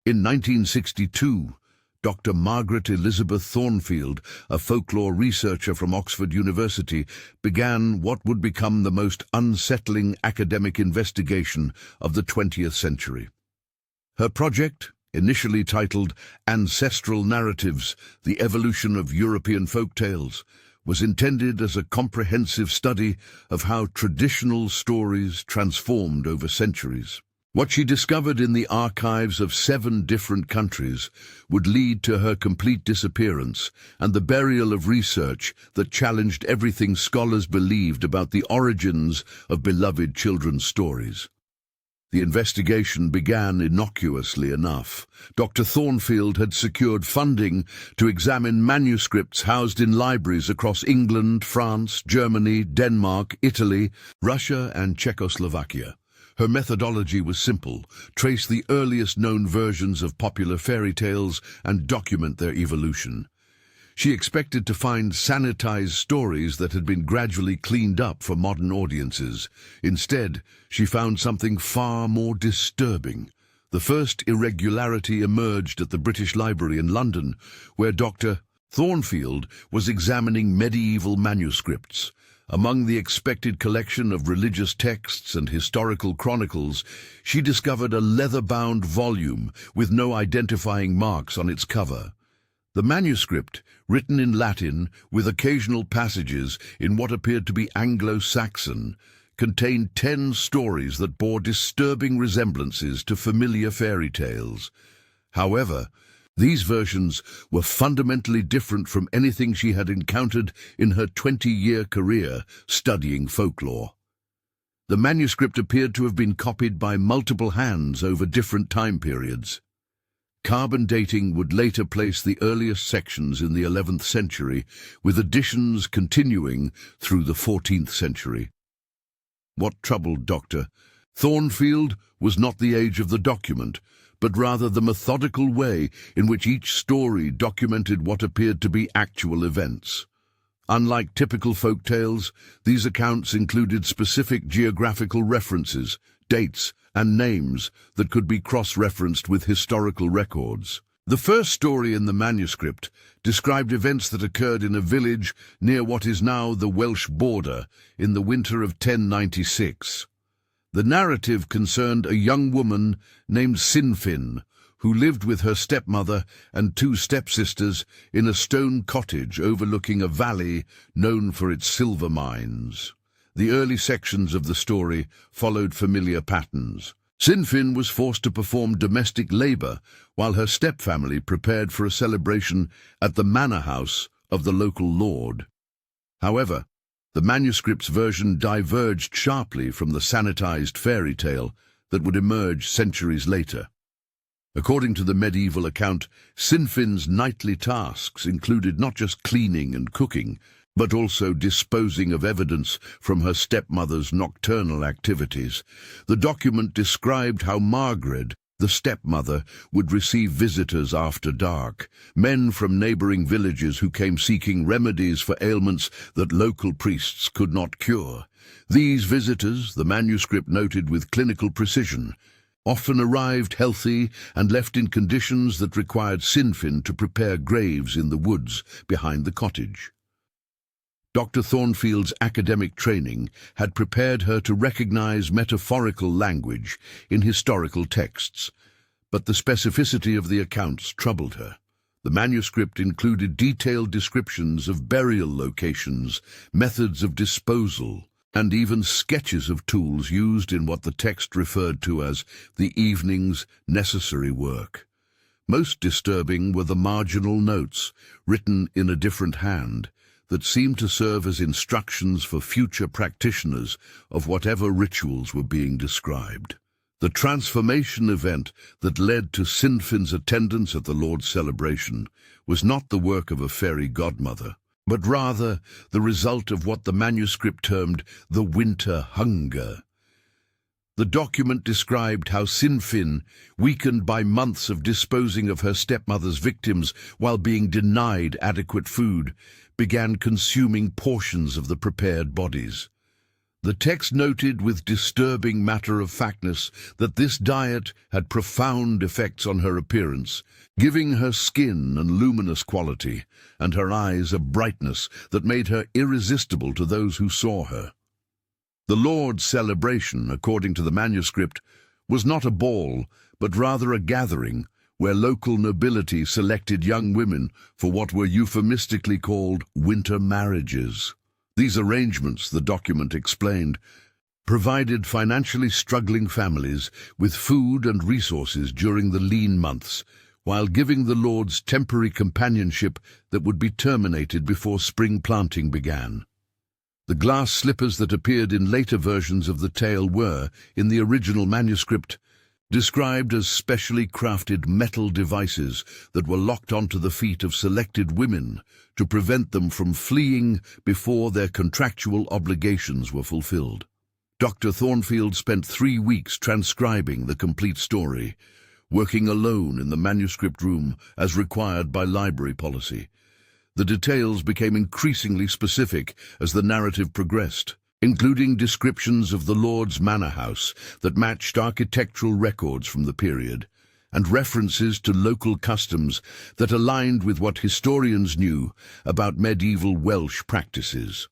In 1962, Dr. Margaret Elizabeth Thornfield, a folklore researcher from Oxford University, began what would become the most unsettling academic investigation of the 20th century. Her project, initially titled Ancestral Narratives: The Evolution of European Folk Tales, was intended as a comprehensive study of how traditional stories transformed over centuries. What she discovered in the archives of 7 different countries would lead to her complete disappearance and the burial of research that challenged everything scholars believed about the origins of beloved children's stories. The investigation began innocuously enough. Dr. Thornfield had secured funding to examine manuscripts housed in libraries across England, France, Germany, Denmark, Italy, Russia, and Czechoslovakia. Her methodology was simple: trace the earliest known versions of popular fairy tales and document their evolution. She expected to find sanitized stories that had been gradually cleaned up for modern audiences. Instead, she found something far more disturbing. The first irregularity emerged at the British Library in London, where Dr. Thornfield was examining medieval manuscripts. Among the expected collection of religious texts and historical chronicles, she discovered a leather-bound volume with no identifying marks on its cover. The manuscript, written in Latin with occasional passages in what appeared to be Anglo-Saxon, contained 10 stories that bore disturbing resemblances to familiar fairy tales. However, these versions were fundamentally different from anything she had encountered in her 20-year career studying folklore. The manuscript appeared to have been copied by multiple hands over different time periods. Carbon dating would later place the earliest sections in the 11th century, with additions continuing through the 14th century. What troubled Dr. Thornfield was not the age of the document, but rather the methodical way in which each story documented what appeared to be actual events. Unlike typical folk tales, these accounts included specific geographical references, dates, and names that could be cross-referenced with historical records. The first story in the manuscript described events that occurred in a village near what is now the Welsh border in the winter of 1096. The narrative concerned a young woman named Cynfyn, who lived with her stepmother and 2 stepsisters in a stone cottage overlooking a valley known for its silver mines. The early sections of the story followed familiar patterns. Cynfyn was forced to perform domestic labor while her stepfamily prepared for a celebration at the manor house of the local lord. However, the manuscript's version diverged sharply from the sanitized fairy tale that would emerge centuries later. According to the medieval account, Cynfyn's nightly tasks included not just cleaning and cooking, but also disposing of evidence from her stepmother's nocturnal activities. The document described how Margaret, the stepmother, would receive visitors after dark, men from neighboring villages who came seeking remedies for ailments that local priests could not cure. These visitors, the manuscript noted with clinical precision, often arrived healthy and left in conditions that required Cynfyn to prepare graves in the woods behind the cottage. Dr. Thornfield's academic training had prepared her to recognize metaphorical language in historical texts, but the specificity of the accounts troubled her. The manuscript included detailed descriptions of burial locations, methods of disposal, and even sketches of tools used in what the text referred to as the evening's necessary work. Most disturbing were the marginal notes, written in a different hand, that seemed to serve as instructions for future practitioners of whatever rituals were being described. The transformation event that led to Cynfyn's attendance at the Lord's celebration was not the work of a fairy godmother, but rather the result of what the manuscript termed the winter hunger. The document described how Cynfyn, weakened by months of disposing of her stepmother's victims while being denied adequate food, began consuming portions of the prepared bodies. The text noted with disturbing matter-of-factness that this diet had profound effects on her appearance, giving her skin a luminous quality and her eyes a brightness that made her irresistible to those who saw her. The Lord's celebration, according to the manuscript, was not a ball, but rather a gathering where local nobility selected young women for what were euphemistically called winter marriages. These arrangements, the document explained, provided financially struggling families with food and resources during the lean months, while giving the Lords temporary companionship that would be terminated before spring planting began. The glass slippers that appeared in later versions of the tale were, in the original manuscript, described as specially crafted metal devices that were locked onto the feet of selected women to prevent them from fleeing before their contractual obligations were fulfilled. Dr. Thornfield spent 3 weeks transcribing the complete story, working alone in the manuscript room as required by library policy. The details became increasingly specific as the narrative progressed, including descriptions of the Lord's manor house that matched architectural records from the period, and references to local customs that aligned with what historians knew about medieval Welsh practices.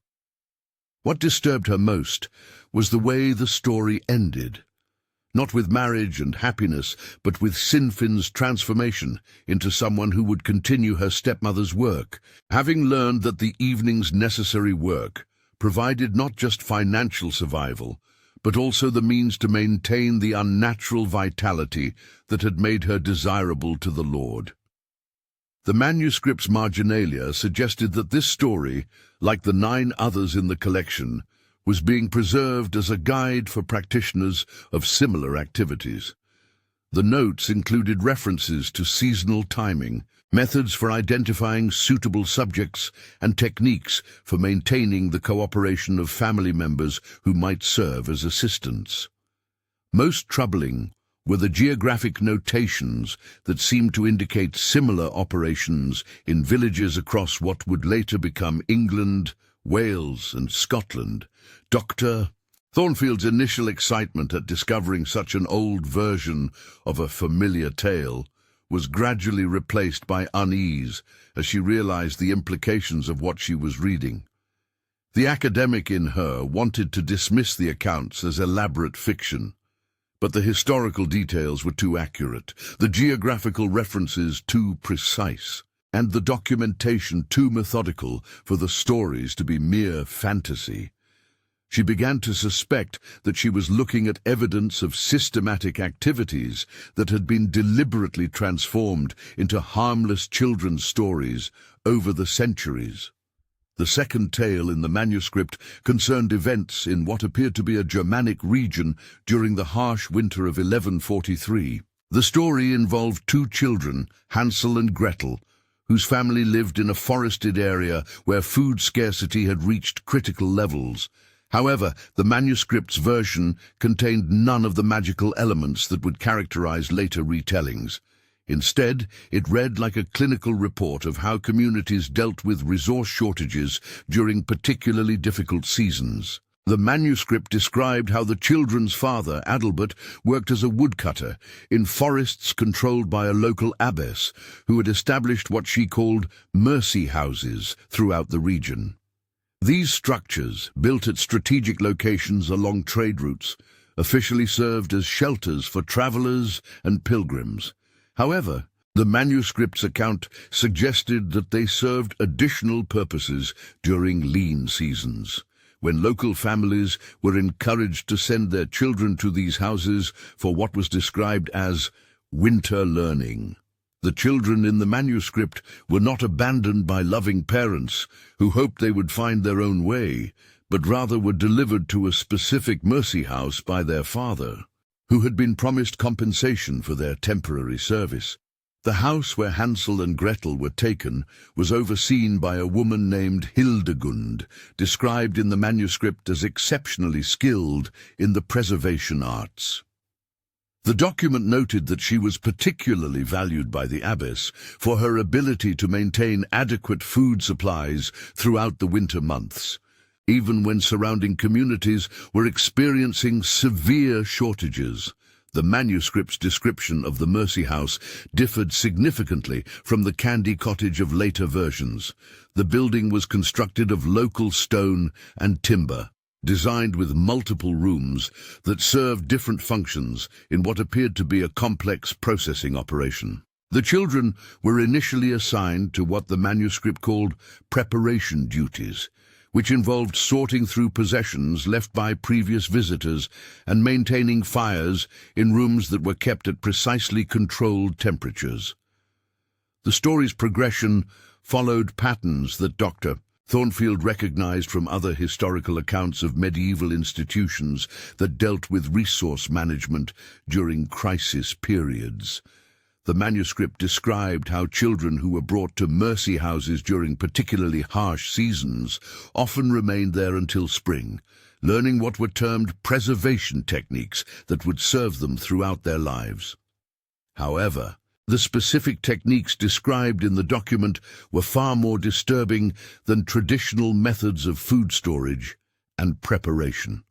What disturbed her most was the way the story ended, not with marriage and happiness, but with Sinfin's transformation into someone who would continue her stepmother's work, having learned that the evening's necessary work provided not just financial survival, but also the means to maintain the unnatural vitality that had made her desirable to the Lord. The manuscript's marginalia suggested that this story, like the 9 others in the collection, was being preserved as a guide for practitioners of similar activities. The notes included references to seasonal timing, methods for identifying suitable subjects, and techniques for maintaining the cooperation of family members who might serve as assistants. Most troubling were the geographic notations that seemed to indicate similar operations in villages across what would later become England, Wales, and Scotland. Dr. Thornfield's initial excitement at discovering such an old version of a familiar tale was gradually replaced by unease as she realized the implications of what she was reading. The academic in her wanted to dismiss the accounts as elaborate fiction, but the historical details were too accurate, the geographical references too precise, and the documentation too methodical for the stories to be mere fantasy. She began to suspect that she was looking at evidence of systematic activities that had been deliberately transformed into harmless children's stories over the centuries. The second tale in the manuscript concerned events in what appeared to be a Germanic region during the harsh winter of 1143. The story involved 2 children, Hansel and Gretel, whose family lived in a forested area where food scarcity had reached critical levels. However, the manuscript's version contained none of the magical elements that would characterize later retellings. Instead, it read like a clinical report of how communities dealt with resource shortages during particularly difficult seasons. The manuscript described how the children's father, Adalbert, worked as a woodcutter in forests controlled by a local abbess who had established what she called mercy houses throughout the region. These structures, built at strategic locations along trade routes, officially served as shelters for travelers and pilgrims. However, the manuscript's account suggested that they served additional purposes during lean seasons, when local families were encouraged to send their children to these houses for what was described as winter learning. The children in the manuscript were not abandoned by loving parents who hoped they would find their own way, but rather were delivered to a specific mercy house by their father, who had been promised compensation for their temporary service. The house where Hansel and Gretel were taken was overseen by a woman named Hildegund, described in the manuscript as exceptionally skilled in the preservation arts. The document noted that she was particularly valued by the abbess for her ability to maintain adequate food supplies throughout the winter months. even when surrounding communities were experiencing severe shortages. The manuscript's description of the Mercy House differed significantly from the Candy Cottage of later versions. The building was constructed of local stone and timber, designed with multiple rooms that served different functions in what appeared to be a complex processing operation. The children were initially assigned to what the manuscript called preparation duties, which involved sorting through possessions left by previous visitors and maintaining fires in rooms that were kept at precisely controlled temperatures. The story's progression followed patterns that Dr. Thornfield recognized from other historical accounts of medieval institutions that dealt with resource management during crisis periods. The manuscript described how children who were brought to mercy houses during particularly harsh seasons often remained there until spring, learning what were termed preservation techniques that would serve them throughout their lives. However, the specific techniques described in the document were far more disturbing than traditional methods of food storage and preparation.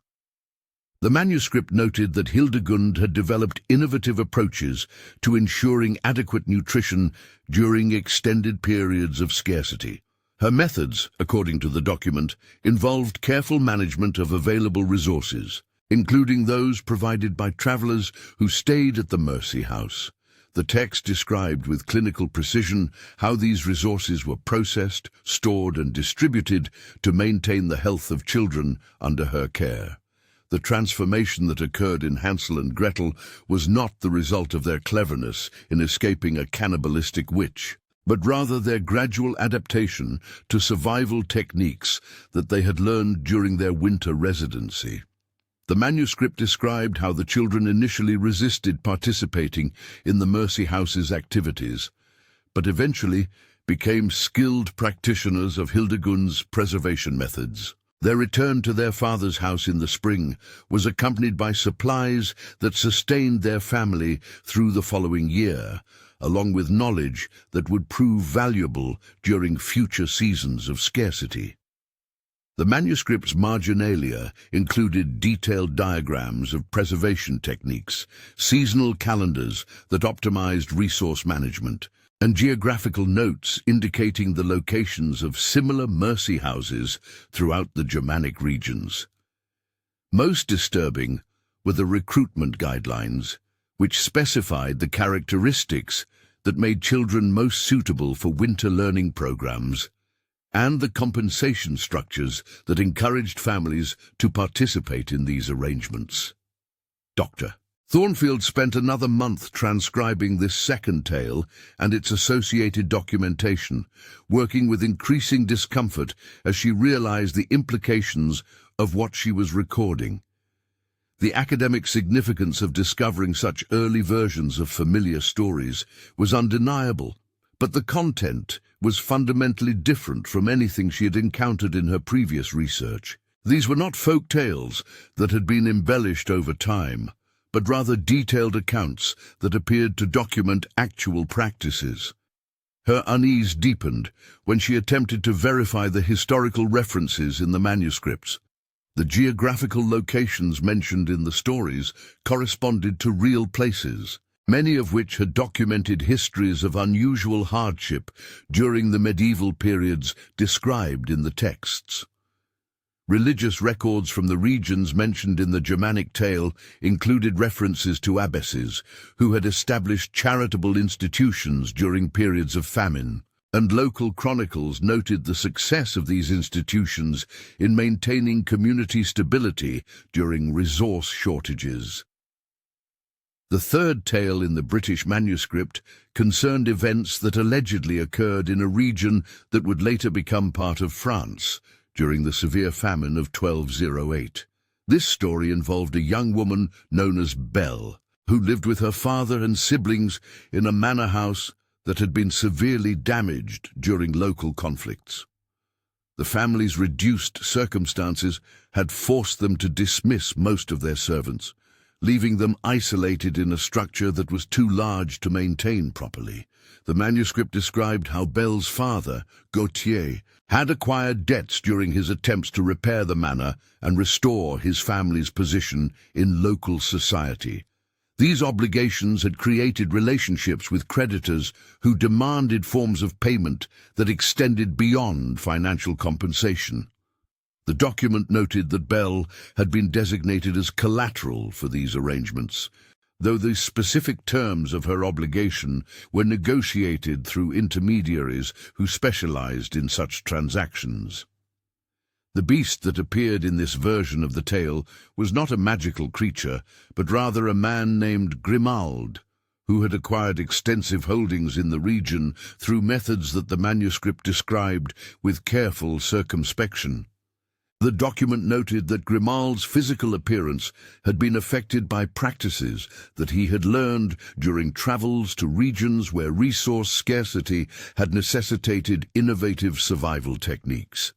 The manuscript noted that Hildegund had developed innovative approaches to ensuring adequate nutrition during extended periods of scarcity. Her methods, according to the document, involved careful management of available resources, including those provided by travelers who stayed at the Mercy House. The text described with clinical precision how these resources were processed, stored, and distributed to maintain the health of children under her care. The transformation that occurred in Hansel and Gretel was not the result of their cleverness in escaping a cannibalistic witch, but rather their gradual adaptation to survival techniques that they had learned during their winter residency. The manuscript described how the children initially resisted participating in the Mercy House's activities, but eventually became skilled practitioners of Hildegund's preservation methods. Their return to their father's house in the spring was accompanied by supplies that sustained their family through the following year, along with knowledge that would prove valuable during future seasons of scarcity. The manuscript's marginalia included detailed diagrams of preservation techniques, seasonal calendars that optimized resource management, and geographical notes indicating the locations of similar mercy houses throughout the Germanic regions. Most disturbing were the recruitment guidelines, which specified the characteristics that made children most suitable for winter learning programs, and the compensation structures that encouraged families to participate in these arrangements. Dr. Thornfield spent another month transcribing this second tale and its associated documentation, working with increasing discomfort as she realized the implications of what she was recording. The academic significance of discovering such early versions of familiar stories was undeniable, but the content was fundamentally different from anything she had encountered in her previous research. These were not folk tales that had been embellished over time, but rather detailed accounts that appeared to document actual practices. Her unease deepened when she attempted to verify the historical references in the manuscripts. The geographical locations mentioned in the stories corresponded to real places, many of which had documented histories of unusual hardship during the medieval periods described in the texts. Religious records from the regions mentioned in the Germanic tale included references to abbesses who had established charitable institutions during periods of famine, and local chronicles noted the success of these institutions in maintaining community stability during resource shortages. The third tale in the British manuscript concerned events that allegedly occurred in a region that would later become part of France during the severe famine of 1208. This story involved a young woman known as Belle, who lived with her father and siblings in a manor house that had been severely damaged during local conflicts. The family's reduced circumstances had forced them to dismiss most of their servants, leaving them isolated in a structure that was too large to maintain properly. The manuscript described how Belle's father, Gautier, had acquired debts during his attempts to repair the manor and restore his family's position in local society. These obligations had created relationships with creditors who demanded forms of payment that extended beyond financial compensation. The document noted that Belle had been designated as collateral for these arrangements, though the specific terms of her obligation were negotiated through intermediaries who specialized in such transactions. The beast that appeared in this version of the tale was not a magical creature, but rather a man named Grimald, who had acquired extensive holdings in the region through methods that the manuscript described with careful circumspection. The document noted that Grimald's physical appearance had been affected by practices that he had learned during travels to regions where resource scarcity had necessitated innovative survival techniques.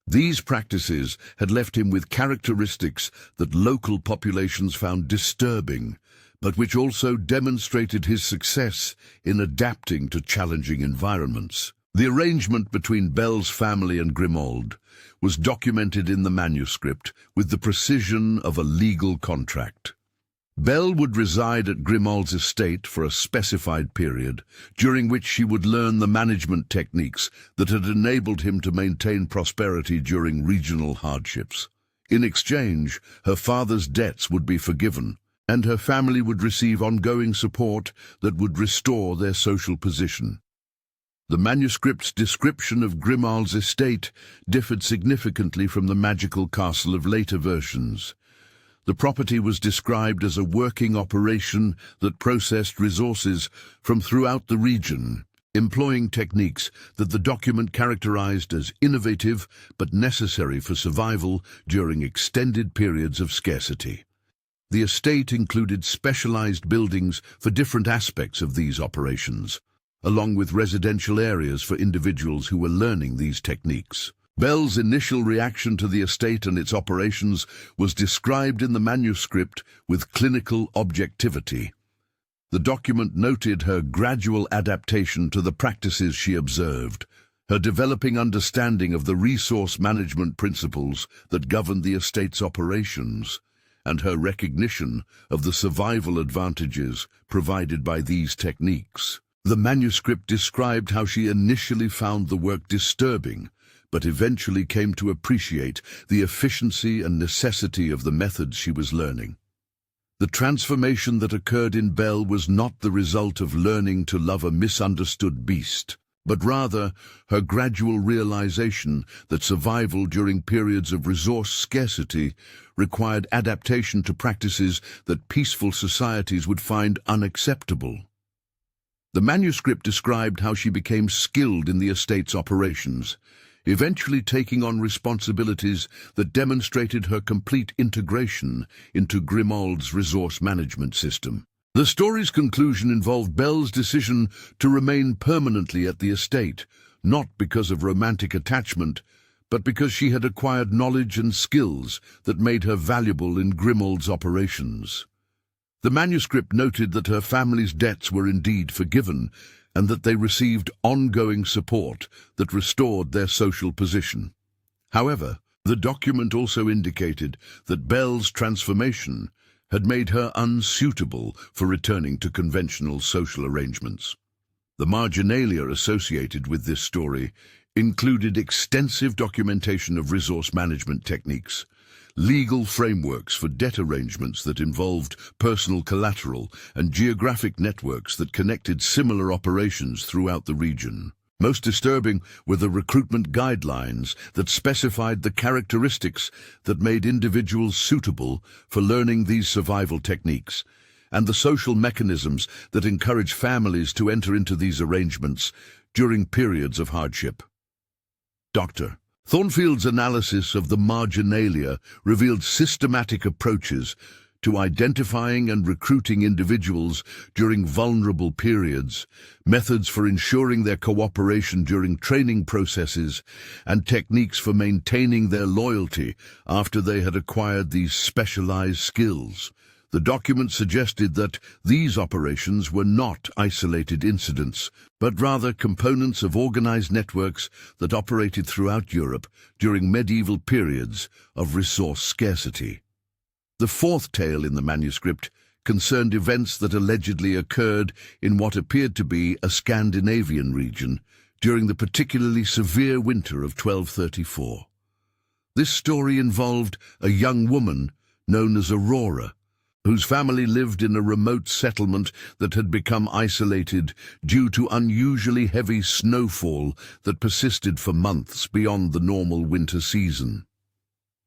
These practices had left him with characteristics that local populations found disturbing, but which also demonstrated his success in adapting to challenging environments. The arrangement between Belle's family and Grimald was documented in the manuscript with the precision of a legal contract. Belle would reside at Grimald's estate for a specified period, during which she would learn the management techniques that had enabled him to maintain prosperity during regional hardships. In exchange, her father's debts would be forgiven, and her family would receive ongoing support that would restore their social position. The manuscript's description of Grimald's estate differed significantly from the magical castle of later versions. The property was described as a working operation that processed resources from throughout the region, employing techniques that the document characterized as innovative but necessary for survival during extended periods of scarcity. The estate included specialized buildings for different aspects of these operations, along with residential areas for individuals who were learning these techniques. Belle's initial reaction to the estate and its operations was described in the manuscript with clinical objectivity. The document noted her gradual adaptation to the practices she observed, her developing understanding of the resource management principles that governed the estate's operations, and her recognition of the survival advantages provided by these techniques. The manuscript described how she initially found the work disturbing, but eventually came to appreciate the efficiency and necessity of the methods she was learning. The transformation that occurred in Belle was not the result of learning to love a misunderstood beast, but rather her gradual realization that survival during periods of resource scarcity required adaptation to practices that peaceful societies would find unacceptable. The manuscript described how she became skilled in the estate's operations, eventually taking on responsibilities that demonstrated her complete integration into Grimald's resource management system. The story's conclusion involved Belle's decision to remain permanently at the estate, not because of romantic attachment, but because she had acquired knowledge and skills that made her valuable in Grimald's operations. The manuscript noted that her family's debts were indeed forgiven, and that they received ongoing support that restored their social position. However, the document also indicated that Belle's transformation had made her unsuitable for returning to conventional social arrangements. The marginalia associated with this story included extensive documentation of resource management techniques, legal frameworks for debt arrangements that involved personal collateral, and geographic networks that connected similar operations throughout the region. Most disturbing were the recruitment guidelines that specified the characteristics that made individuals suitable for learning these survival techniques, and the social mechanisms that encourage families to enter into these arrangements during periods of hardship. Dr. Thornfield's analysis of the marginalia revealed systematic approaches to identifying and recruiting individuals during vulnerable periods, methods for ensuring their cooperation during training processes, and techniques for maintaining their loyalty after they had acquired these specialized skills. The document suggested that these operations were not isolated incidents, but rather components of organized networks that operated throughout Europe during medieval periods of resource scarcity. The fourth tale in the manuscript concerned events that allegedly occurred in what appeared to be a Scandinavian region during the particularly severe winter of 1234. This story involved a young woman known as Aurora, whose family lived in a remote settlement that had become isolated due to unusually heavy snowfall that persisted for months beyond the normal winter season.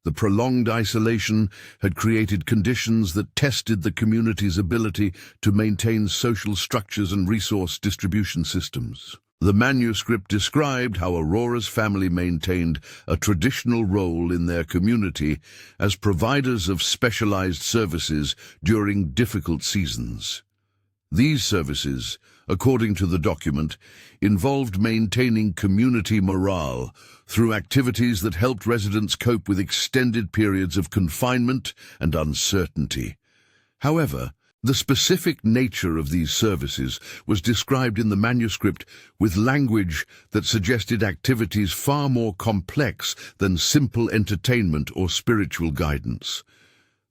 The prolonged isolation had created conditions that tested the community's ability to maintain social structures and resource distribution systems. The manuscript described how Aurora's family maintained a traditional role in their community as providers of specialized services during difficult seasons. These services, according to the document, involved maintaining community morale through activities that helped residents cope with extended periods of confinement and uncertainty. However, the specific nature of these services was described in the manuscript with language that suggested activities far more complex than simple entertainment or spiritual guidance.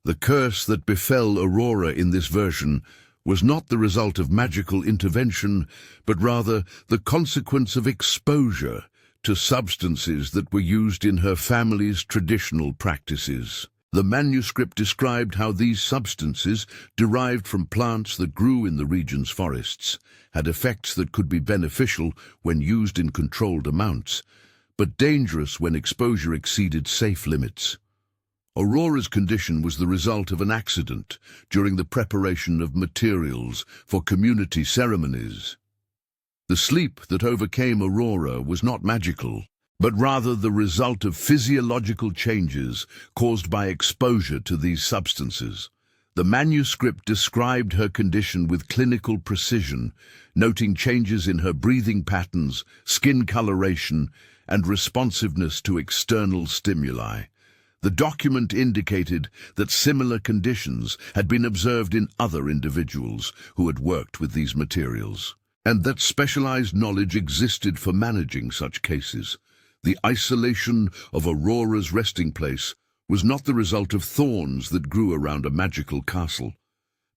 The curse that befell Aurora in this version was not the result of magical intervention, but rather the consequence of exposure to substances that were used in her family's traditional practices. The manuscript described how these substances, derived from plants that grew in the region's forests, had effects that could be beneficial when used in controlled amounts, but dangerous when exposure exceeded safe limits. Aurora's condition was the result of an accident during the preparation of materials for community ceremonies. The sleep that overcame Aurora was not magical, but rather the result of physiological changes caused by exposure to these substances. The manuscript described her condition with clinical precision, noting changes in her breathing patterns, skin coloration, and responsiveness to external stimuli. The document indicated that similar conditions had been observed in other individuals who had worked with these materials, and that specialized knowledge existed for managing such cases. The isolation of Aurora's resting place was not the result of thorns that grew around a magical castle,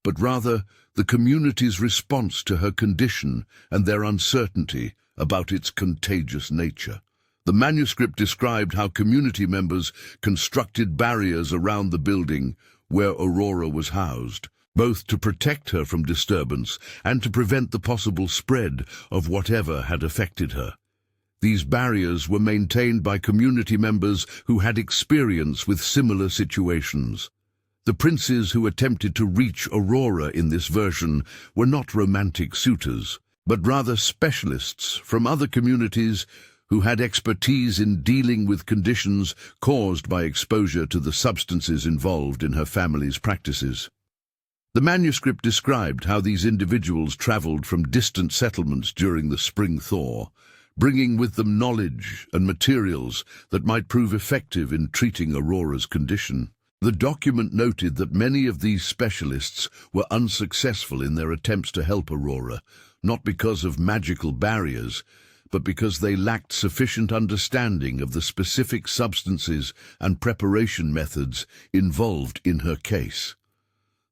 but rather the community's response to her condition and their uncertainty about its contagious nature. The manuscript described how community members constructed barriers around the building where Aurora was housed, both to protect her from disturbance and to prevent the possible spread of whatever had affected her. These barriers were maintained by community members who had experience with similar situations. The princes who attempted to reach Aurora in this version were not romantic suitors, but rather specialists from other communities who had expertise in dealing with conditions caused by exposure to the substances involved in her family's practices. The manuscript described how these individuals traveled from distant settlements during the spring thaw, bringing with them knowledge and materials that might prove effective in treating Aurora's condition. The document noted that many of these specialists were unsuccessful in their attempts to help Aurora, not because of magical barriers, but because they lacked sufficient understanding of the specific substances and preparation methods involved in her case.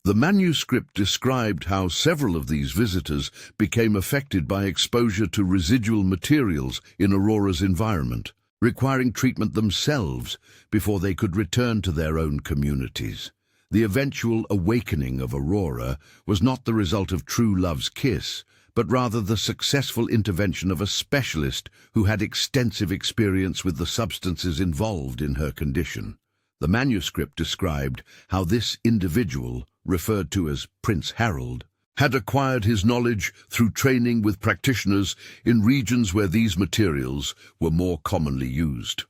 The manuscript described how several of these visitors became affected by exposure to residual materials in Aurora's environment, requiring treatment themselves before they could return to their own communities. The eventual awakening of Aurora was not the result of true love's kiss, but rather the successful intervention of a specialist who had extensive experience with the substances involved in her condition. The manuscript described how this individual, referred to as Prince Harold, had acquired his knowledge through training with practitioners in regions where these materials were more commonly used.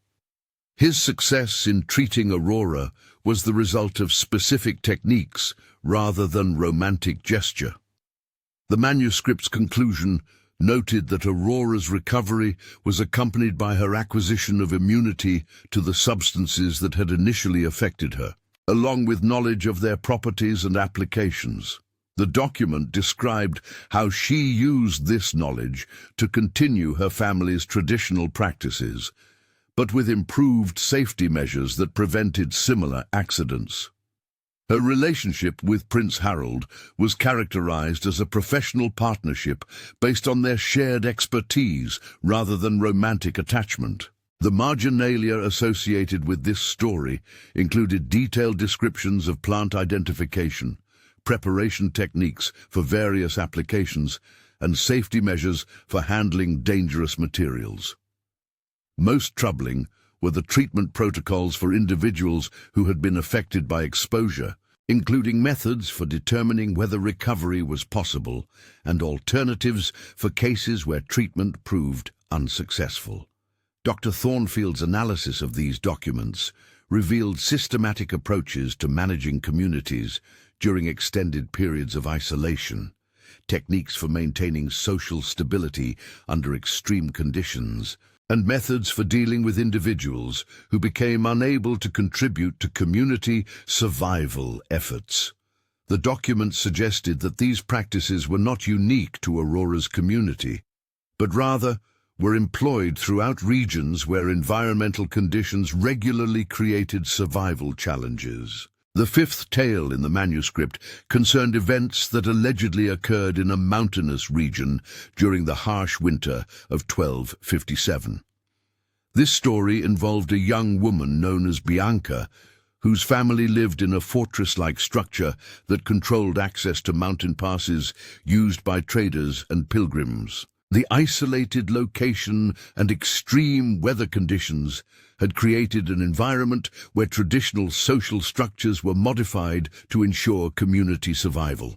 His success in treating Aurora was the result of specific techniques rather than romantic gesture. The manuscript's conclusion noted that Aurora's recovery was accompanied by her acquisition of immunity to the substances that had initially affected her. along with knowledge of their properties and applications. The document described how she used this knowledge to continue her family's traditional practices, but with improved safety measures that prevented similar accidents. Her relationship with Prince Harold was characterized as a professional partnership based on their shared expertise rather than romantic attachment. The marginalia associated with this story included detailed descriptions of plant identification, preparation techniques for various applications, and safety measures for handling dangerous materials. Most troubling were the treatment protocols for individuals who had been affected by exposure, including methods for determining whether recovery was possible and alternatives for cases where treatment proved unsuccessful. Dr. Thornfield's analysis of these documents revealed systematic approaches to managing communities during extended periods of isolation, techniques for maintaining social stability under extreme conditions, and methods for dealing with individuals who became unable to contribute to community survival efforts. The document suggested that these practices were not unique to Aurora's community, but rather were employed throughout regions where environmental conditions regularly created survival challenges. The fifth tale in the manuscript concerned events that allegedly occurred in a mountainous region during the harsh winter of 1257. This story involved a young woman known as Bianca, whose family lived in a fortress-like structure that controlled access to mountain passes used by traders and pilgrims. The isolated location and extreme weather conditions had created an environment where traditional social structures were modified to ensure community survival.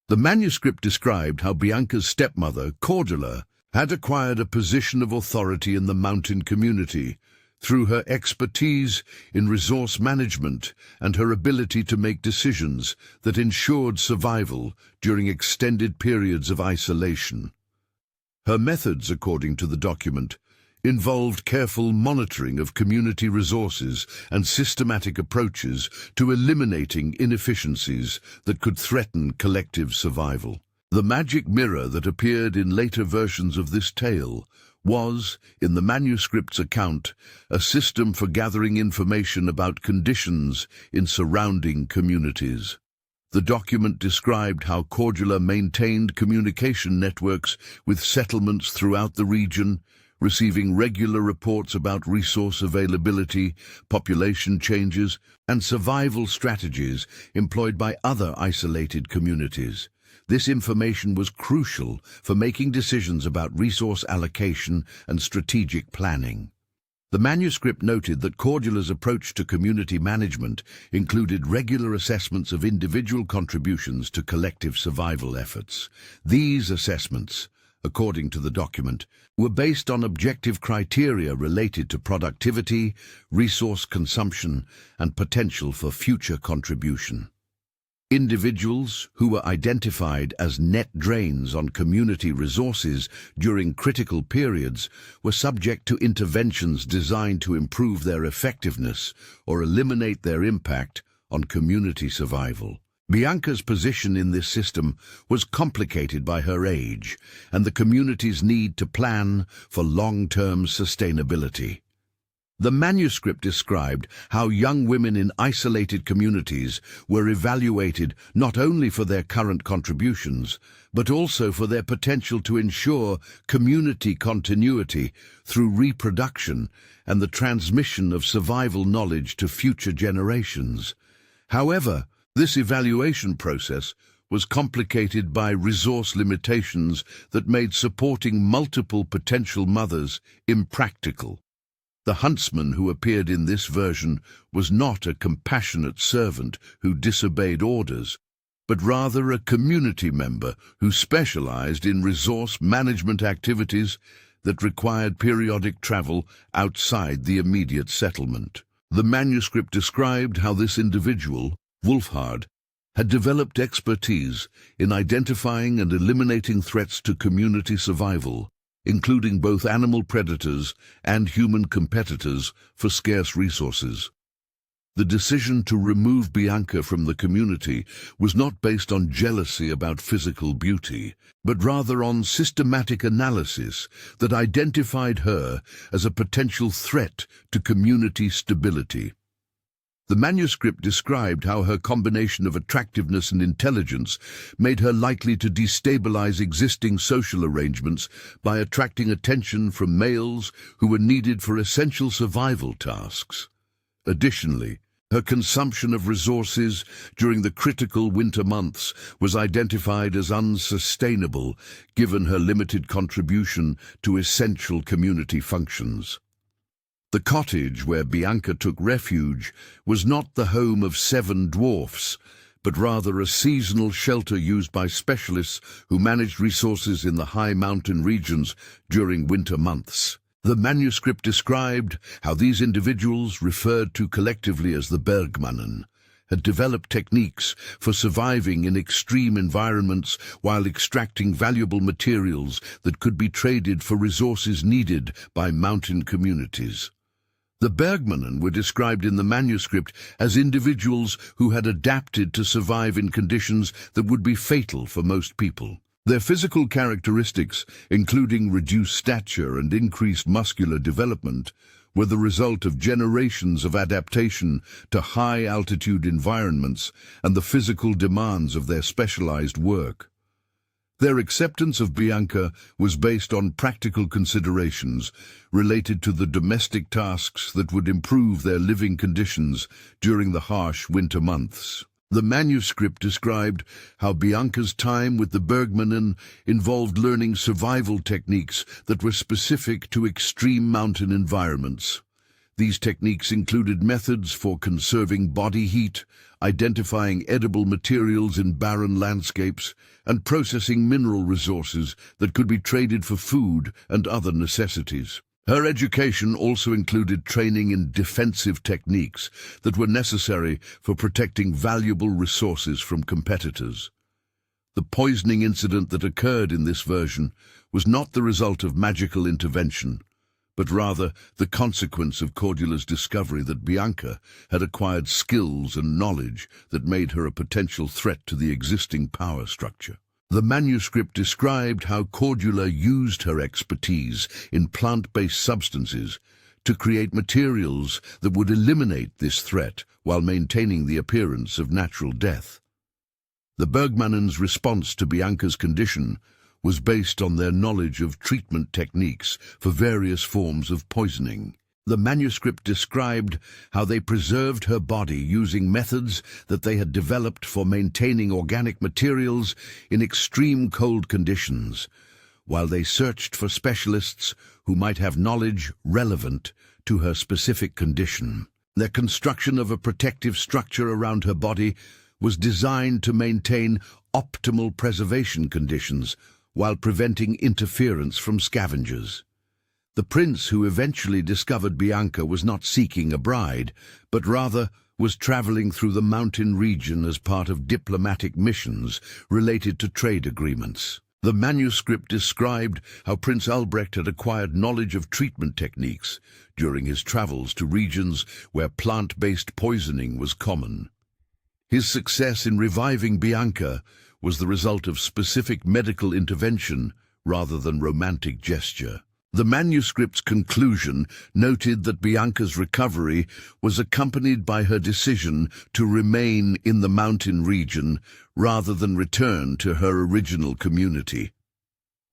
The manuscript described how Bianca's stepmother, Cordula, had acquired a position of authority in the mountain community through her expertise in resource management and her ability to make decisions that ensured survival during extended periods of isolation. Her methods, according to the document, involved careful monitoring of community resources and systematic approaches to eliminating inefficiencies that could threaten collective survival. The magic mirror that appeared in later versions of this tale was, in the manuscript's account, a system for gathering information about conditions in surrounding communities. The document described how Cordula maintained communication networks with settlements throughout the region, receiving regular reports about resource availability, population changes, and survival strategies employed by other isolated communities. This information was crucial for making decisions about resource allocation and strategic planning. The manuscript noted that Cordula's approach to community management included regular assessments of individual contributions to collective survival efforts. These assessments, according to the document, were based on objective criteria related to productivity, resource consumption, and potential for future contribution. Individuals who were identified as net drains on community resources during critical periods were subject to interventions designed to improve their effectiveness or eliminate their impact on community survival. Bianca's position in this system was complicated by her age and the community's need to plan for long-term sustainability. The manuscript described how young women in isolated communities were evaluated not only for their current contributions, but also for their potential to ensure community continuity through reproduction and the transmission of survival knowledge to future generations. However, this evaluation process was complicated by resource limitations that made supporting multiple potential mothers impractical. The huntsman who appeared in this version was not a compassionate servant who disobeyed orders, but rather a community member who specialized in resource management activities that required periodic travel outside the immediate settlement. The manuscript described how this individual, Wulfhard, had developed expertise in identifying and eliminating threats to community survival, including both animal predators and human competitors for scarce resources. The decision to remove Bianca from the community was not based on jealousy about physical beauty, but rather on systematic analysis that identified her as a potential threat to community stability. The manuscript described how her combination of attractiveness and intelligence made her likely to destabilize existing social arrangements by attracting attention from males who were needed for essential survival tasks. Additionally, her consumption of resources during the critical winter months was identified as unsustainable, given her limited contribution to essential community functions. The cottage where Bianca took refuge was not the home of 7 dwarfs, but rather a seasonal shelter used by specialists who managed resources in the high mountain regions during winter months. The manuscript described how these individuals, referred to collectively as the Bergmannen, had developed techniques for surviving in extreme environments while extracting valuable materials that could be traded for resources needed by mountain communities. The Bergmannen were described in the manuscript as individuals who had adapted to survive in conditions that would be fatal for most people. Their physical characteristics, including reduced stature and increased muscular development, were the result of generations of adaptation to high-altitude environments and the physical demands of their specialized work. Their acceptance of Bianca was based on practical considerations related to the domestic tasks that would improve their living conditions during the harsh winter months. The manuscript described how Bianca's time with the Bergmannen involved learning survival techniques that were specific to extreme mountain environments. These techniques included methods for conserving body heat, identifying edible materials in barren landscapes, and processing mineral resources that could be traded for food and other necessities. Her education also included training in defensive techniques that were necessary for protecting valuable resources from competitors. The poisoning incident that occurred in this version was not the result of magical intervention, but rather the consequence of Cordula's discovery that Bianca had acquired skills and knowledge that made her a potential threat to the existing power structure. The manuscript described how Cordula used her expertise in plant-based substances to create materials that would eliminate this threat while maintaining the appearance of natural death. The Bergmannen's response to Bianca's condition was based on their knowledge of treatment techniques for various forms of poisoning. The manuscript described how they preserved her body using methods that they had developed for maintaining organic materials in extreme cold conditions, while they searched for specialists who might have knowledge relevant to her specific condition. Their construction of a protective structure around her body was designed to maintain optimal preservation conditions while preventing interference from scavengers. The prince who eventually discovered Bianca was not seeking a bride, but rather was traveling through the mountain region as part of diplomatic missions related to trade agreements. The manuscript described how Prince Albrecht had acquired knowledge of treatment techniques during his travels to regions where plant-based poisoning was common. His success in reviving Bianca was the result of specific medical intervention rather than romantic gesture. The manuscript's conclusion noted that Bianca's recovery was accompanied by her decision to remain in the mountain region rather than return to her original community.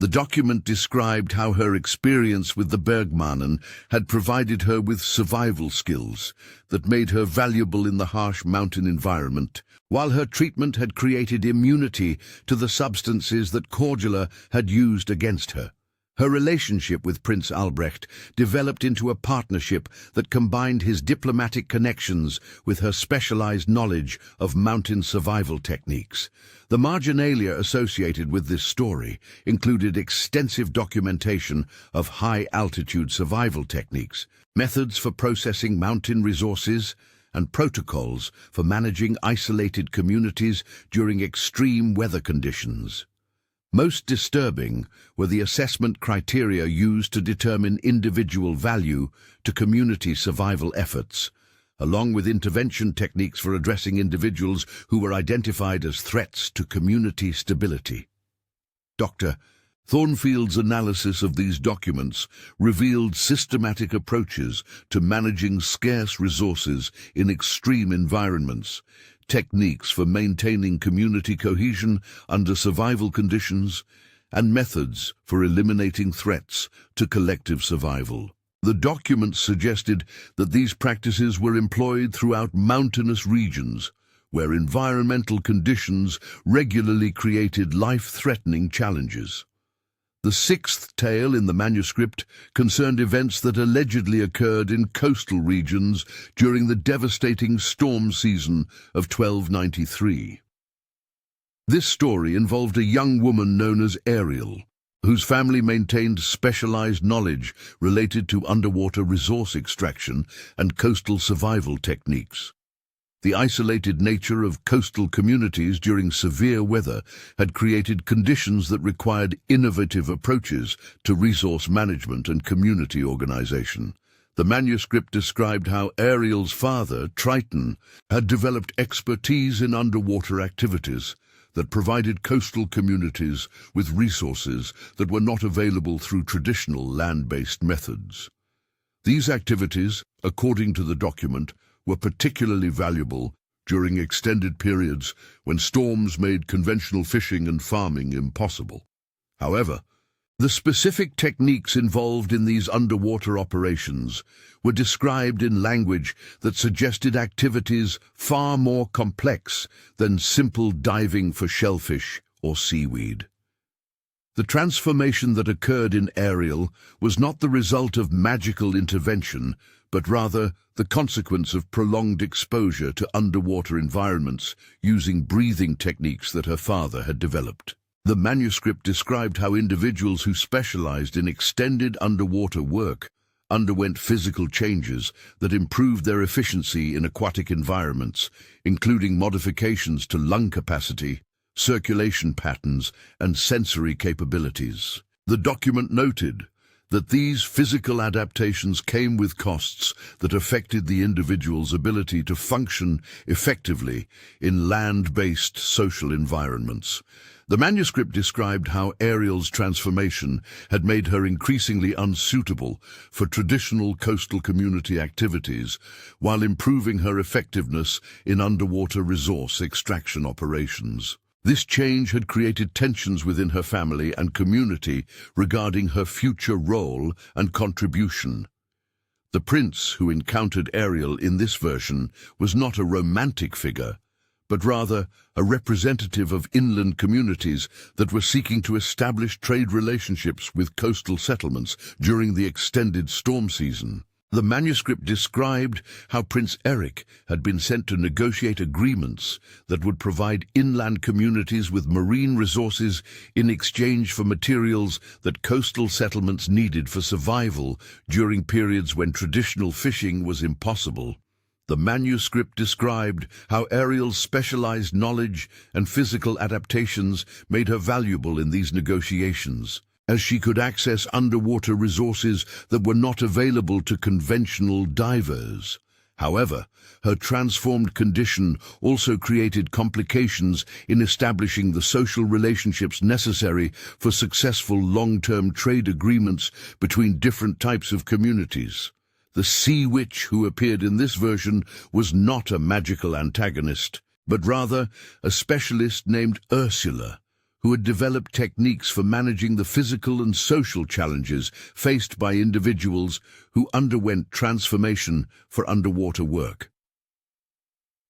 The document described how her experience with the Bergmannen had provided her with survival skills that made her valuable in the harsh mountain environment, while her treatment had created immunity to the substances that Cordula had used against her. Her relationship with Prince Albrecht developed into a partnership that combined his diplomatic connections with her specialized knowledge of mountain survival techniques. The marginalia associated with this story included extensive documentation of high-altitude survival techniques, methods for processing mountain resources, and protocols for managing isolated communities during extreme weather conditions. Most disturbing were the assessment criteria used to determine individual value to community survival efforts, along with intervention techniques for addressing individuals who were identified as threats to community stability. Dr. Thornfield's analysis of these documents revealed systematic approaches to managing scarce resources in extreme environments, techniques for maintaining community cohesion under survival conditions, and methods for eliminating threats to collective survival. The documents suggested that these practices were employed throughout mountainous regions, where environmental conditions regularly created life-threatening challenges. The sixth tale in the manuscript concerned events that allegedly occurred in coastal regions during the devastating storm season of 1293. This story involved a young woman known as Ariel, whose family maintained specialized knowledge related to underwater resource extraction and coastal survival techniques. The isolated nature of coastal communities during severe weather had created conditions that required innovative approaches to resource management and community organization. The manuscript described how Ariel's father, Triton, had developed expertise in underwater activities that provided coastal communities with resources that were not available through traditional land-based methods. These activities, according to the document, were particularly valuable during extended periods when storms made conventional fishing and farming impossible. However, the specific techniques involved in these underwater operations were described in language that suggested activities far more complex than simple diving for shellfish or seaweed. The transformation that occurred in Ariel was not the result of magical intervention, but rather the consequence of prolonged exposure to underwater environments using breathing techniques that her father had developed. The manuscript described how individuals who specialized in extended underwater work underwent physical changes that improved their efficiency in aquatic environments, including modifications to lung capacity, circulation patterns, and sensory capabilities. The document noted that these physical adaptations came with costs that affected the individual's ability to function effectively in land-based social environments. The manuscript described how Ariel's transformation had made her increasingly unsuitable for traditional coastal community activities, while improving her effectiveness in underwater resource extraction operations. This change had created tensions within her family and community regarding her future role and contribution. The prince who encountered Ariel in this version was not a romantic figure, but rather a representative of inland communities that were seeking to establish trade relationships with coastal settlements during the extended storm season. The manuscript described how Prince Eric had been sent to negotiate agreements that would provide inland communities with marine resources in exchange for materials that coastal settlements needed for survival during periods when traditional fishing was impossible. The manuscript described how Ariel's specialized knowledge and physical adaptations made her valuable in these negotiations, as she could access underwater resources that were not available to conventional divers. However, her transformed condition also created complications in establishing the social relationships necessary for successful long-term trade agreements between different types of communities. The sea witch who appeared in this version was not a magical antagonist, but rather a specialist named Ursula, who had developed techniques for managing the physical and social challenges faced by individuals who underwent transformation for underwater work.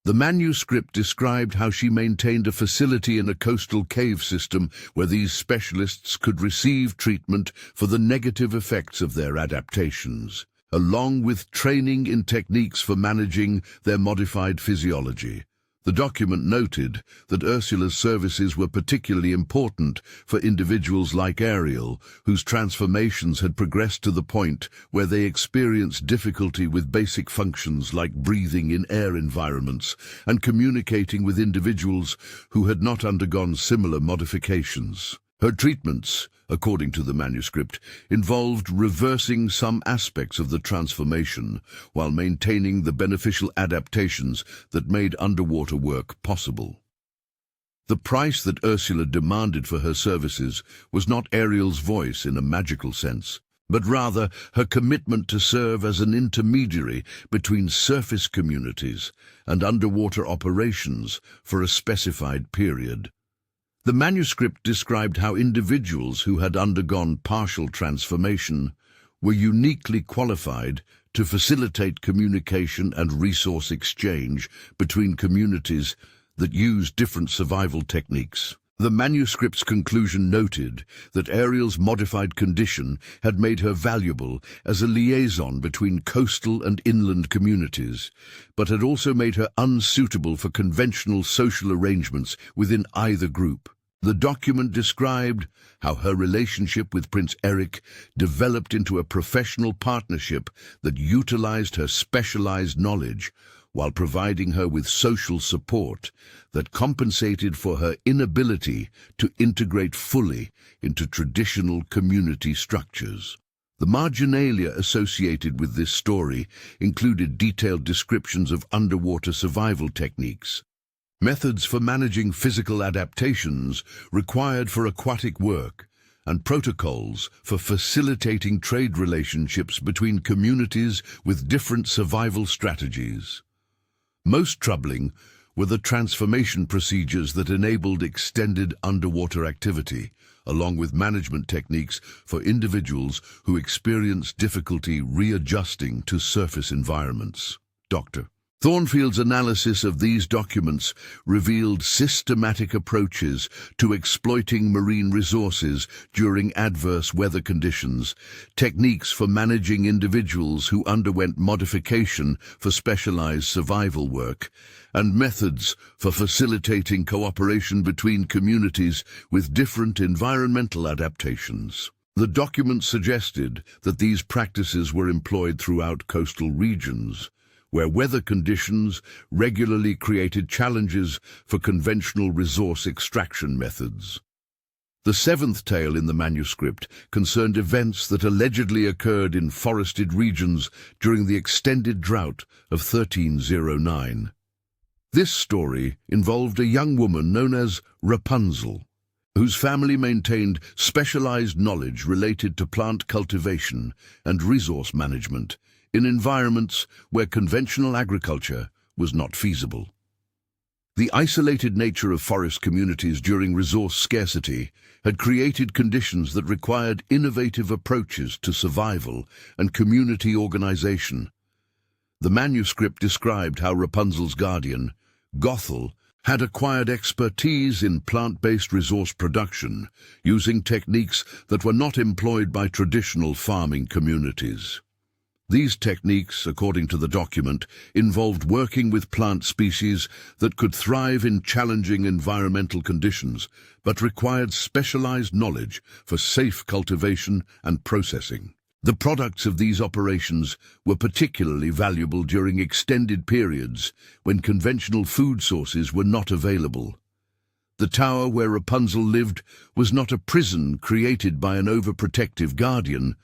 The manuscript described how she maintained a facility in a coastal cave system where these specialists could receive treatment for the negative effects of their adaptations, along with training in techniques for managing their modified physiology. The document noted that Ursula's services were particularly important for individuals like Ariel, whose transformations had progressed to the point where they experienced difficulty with basic functions like breathing in air environments and communicating with individuals who had not undergone similar modifications. Her treatments, according to the manuscript, involved reversing some aspects of the transformation while maintaining the beneficial adaptations that made underwater work possible. The price that Ursula demanded for her services was not Ariel's voice in a magical sense, but rather her commitment to serve as an intermediary between surface communities and underwater operations for a specified period. The manuscript described how individuals who had undergone partial transformation were uniquely qualified to facilitate communication and resource exchange between communities that used different survival techniques. The manuscript's conclusion noted that Ariel's modified condition had made her valuable as a liaison between coastal and inland communities, but had also made her unsuitable for conventional social arrangements within either group. The document described how her relationship with Prince Eric developed into a professional partnership that utilized her specialized knowledge while providing her with social support that compensated for her inability to integrate fully into traditional community structures. The marginalia associated with this story included detailed descriptions of underwater survival techniques, methods for managing physical adaptations required for aquatic work, and protocols for facilitating trade relationships between communities with different survival strategies. Most troubling were the transformation procedures that enabled extended underwater activity, along with management techniques for individuals who experienced difficulty readjusting to surface environments. Dr. Thornfield's analysis of these documents revealed systematic approaches to exploiting marine resources during adverse weather conditions, techniques for managing individuals who underwent modification for specialized survival work, and methods for facilitating cooperation between communities with different environmental adaptations. The document suggested that these practices were employed throughout coastal regions, where weather conditions regularly created challenges for conventional resource extraction methods. The seventh tale in the manuscript concerned events that allegedly occurred in forested regions during the extended drought of 1309. This story involved a young woman known as Rapunzel, whose family maintained specialized knowledge related to plant cultivation and resource management in environments where conventional agriculture was not feasible. The isolated nature of forest communities during resource scarcity had created conditions that required innovative approaches to survival and community organization. The manuscript described how Rapunzel's guardian, Gothel, had acquired expertise in plant-based resource production using techniques that were not employed by traditional farming communities. These techniques, according to the document, involved working with plant species that could thrive in challenging environmental conditions, but required specialized knowledge for safe cultivation and processing. The products of these operations were particularly valuable during extended periods when conventional food sources were not available. The tower where Rapunzel lived was not a prison created by an overprotective guardian,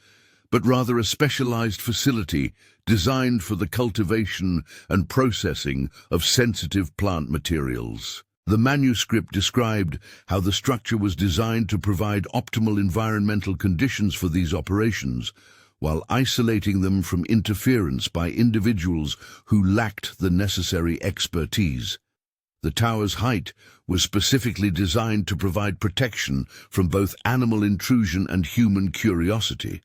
but rather a specialized facility designed for the cultivation and processing of sensitive plant materials. The manuscript described how the structure was designed to provide optimal environmental conditions for these operations, while isolating them from interference by individuals who lacked the necessary expertise. The tower's height was specifically designed to provide protection from both animal intrusion and human curiosity.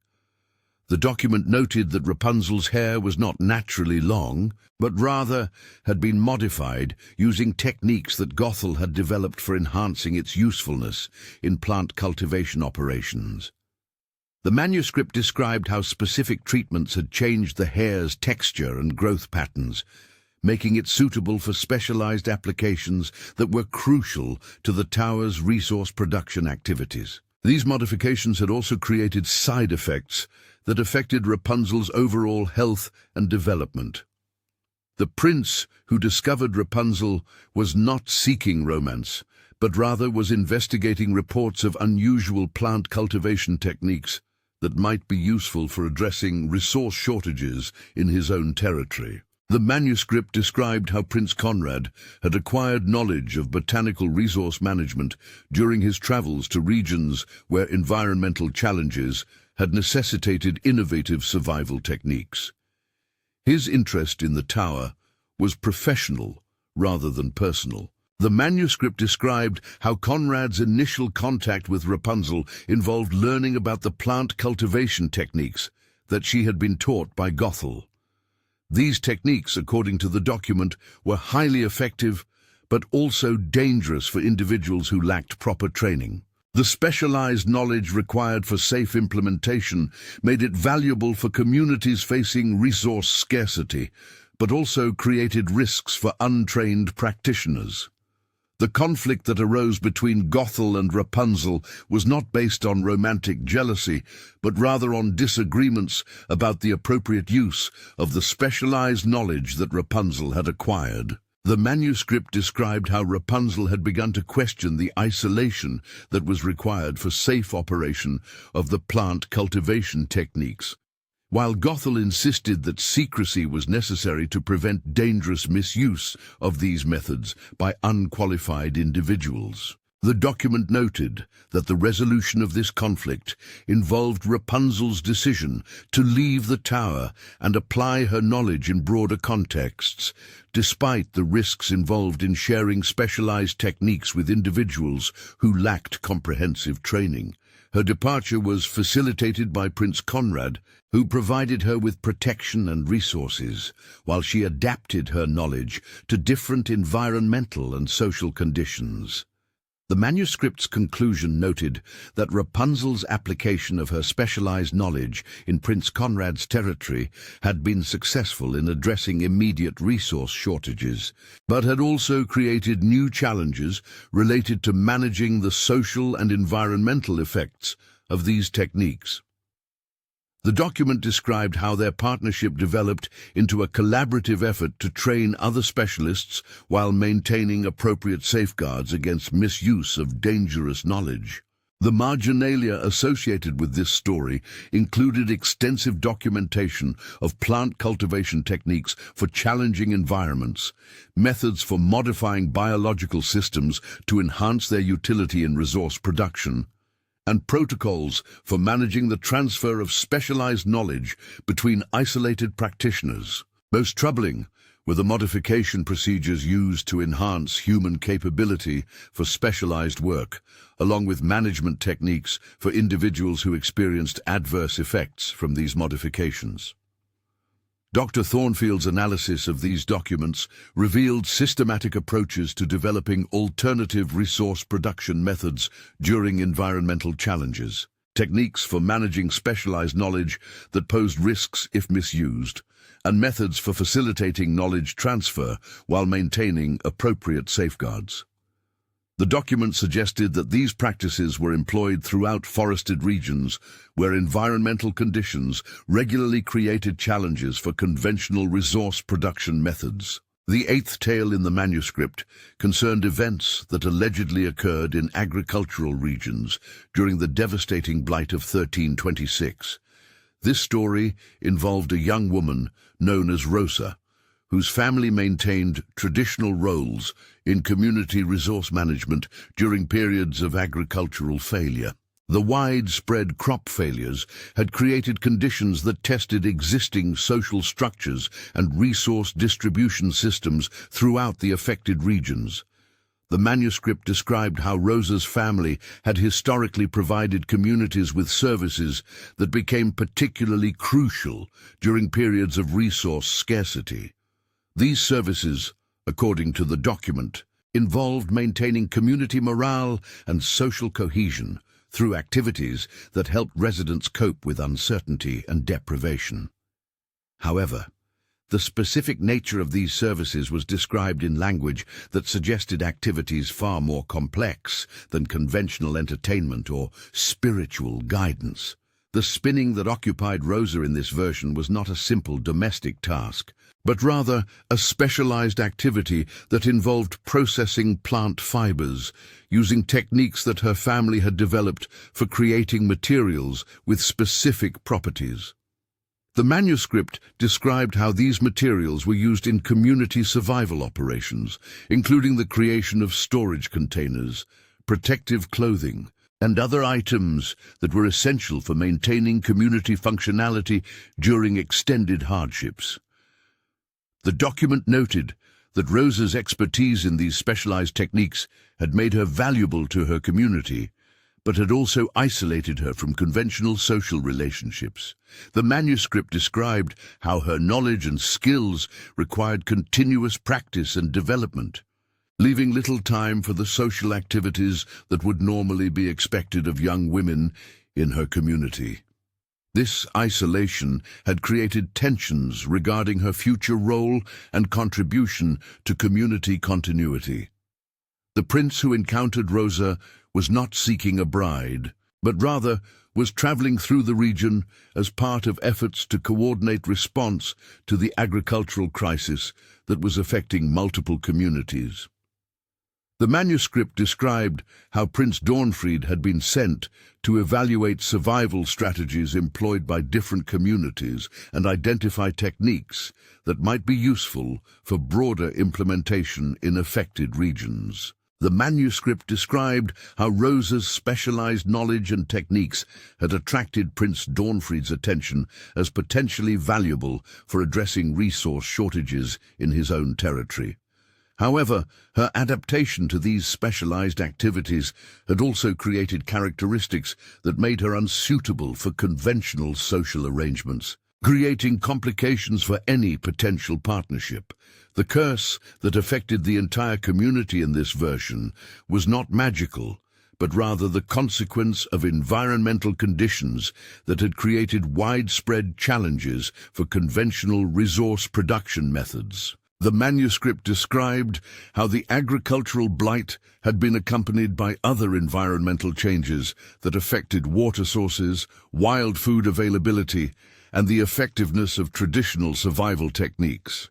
The document noted that Rapunzel's hair was not naturally long, but rather had been modified using techniques that Gothel had developed for enhancing its usefulness in plant cultivation operations. The manuscript described how specific treatments had changed the hair's texture and growth patterns, making it suitable for specialized applications that were crucial to the tower's resource production activities. These modifications had also created side effects that affected Rapunzel's overall health and development. The prince who discovered Rapunzel was not seeking romance, but rather was investigating reports of unusual plant cultivation techniques that might be useful for addressing resource shortages in his own territory. The manuscript described how Prince Conrad had acquired knowledge of botanical resource management during his travels to regions where environmental challenges had necessitated innovative survival techniques. His interest in the tower was professional rather than personal. The manuscript described how Conrad's initial contact with Rapunzel involved learning about the plant cultivation techniques that she had been taught by Gothel. These techniques, according to the document, were highly effective, but also dangerous for individuals who lacked proper training. The specialized knowledge required for safe implementation made it valuable for communities facing resource scarcity, but also created risks for untrained practitioners. The conflict that arose between Gothel and Rapunzel was not based on romantic jealousy, but rather on disagreements about the appropriate use of the specialized knowledge that Rapunzel had acquired. The manuscript described how Rapunzel had begun to question the isolation that was required for safe operation of the plant cultivation techniques, while Gothel insisted that secrecy was necessary to prevent dangerous misuse of these methods by unqualified individuals. The document noted that the resolution of this conflict involved Rapunzel's decision to leave the tower and apply her knowledge in broader contexts, despite the risks involved in sharing specialized techniques with individuals who lacked comprehensive training. Her departure was facilitated by Prince Conrad, who provided her with protection and resources, while she adapted her knowledge to different environmental and social conditions. The manuscript's conclusion noted that Rapunzel's application of her specialized knowledge in Prince Conrad's territory had been successful in addressing immediate resource shortages, but had also created new challenges related to managing the social and environmental effects of these techniques. The document described how their partnership developed into a collaborative effort to train other specialists while maintaining appropriate safeguards against misuse of dangerous knowledge. The marginalia associated with this story included extensive documentation of plant cultivation techniques for challenging environments, methods for modifying biological systems to enhance their utility in resource production, and protocols for managing the transfer of specialized knowledge between isolated practitioners. Most troubling were the modification procedures used to enhance human capability for specialized work, along with management techniques for individuals who experienced adverse effects from these modifications. Dr. Thornfield's analysis of these documents revealed systematic approaches to developing alternative resource production methods during environmental challenges, techniques for managing specialized knowledge that posed risks if misused, and methods for facilitating knowledge transfer while maintaining appropriate safeguards. The document suggested that these practices were employed throughout forested regions where environmental conditions regularly created challenges for conventional resource production methods. The eighth tale in the manuscript concerned events that allegedly occurred in agricultural regions during the devastating blight of 1326. This story involved a young woman known as Rosa, whose family maintained traditional roles in community resource management during periods of agricultural failure. The widespread crop failures had created conditions that tested existing social structures and resource distribution systems throughout the affected regions. The manuscript described how Rosa's family had historically provided communities with services that became particularly crucial during periods of resource scarcity. These services, according to the document, involved maintaining community morale and social cohesion through activities that helped residents cope with uncertainty and deprivation. However, the specific nature of these services was described in language that suggested activities far more complex than conventional entertainment or spiritual guidance. The spinning that occupied Rosa in this version was not a simple domestic task, but rather a specialized activity that involved processing plant fibers, using techniques that her family had developed for creating materials with specific properties. The manuscript described how these materials were used in community survival operations, including the creation of storage containers, protective clothing, and other items that were essential for maintaining community functionality during extended hardships. The document noted that Rosa's expertise in these specialized techniques had made her valuable to her community, but had also isolated her from conventional social relationships. The manuscript described how her knowledge and skills required continuous practice and development, leaving little time for the social activities that would normally be expected of young women in her community. This isolation had created tensions regarding her future role and contribution to community continuity. The prince who encountered Rosa was not seeking a bride, but rather was traveling through the region as part of efforts to coordinate response to the agricultural crisis that was affecting multiple communities. The manuscript described how Prince Dawnfried had been sent to evaluate survival strategies employed by different communities and identify techniques that might be useful for broader implementation in affected regions. The manuscript described how Rosa's specialized knowledge and techniques had attracted Prince Dawnfried's attention as potentially valuable for addressing resource shortages in his own territory. However, her adaptation to these specialized activities had also created characteristics that made her unsuitable for conventional social arrangements, creating complications for any potential partnership. The curse that affected the entire community in this version was not magical, but rather the consequence of environmental conditions that had created widespread challenges for conventional resource production methods. The manuscript described how the agricultural blight had been accompanied by other environmental changes that affected water sources, wild food availability, and the effectiveness of traditional survival techniques.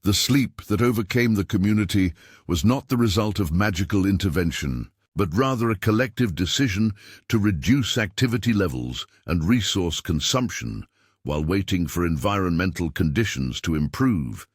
The sleep that overcame the community was not the result of magical intervention, but rather a collective decision to reduce activity levels and resource consumption while waiting for environmental conditions to improve.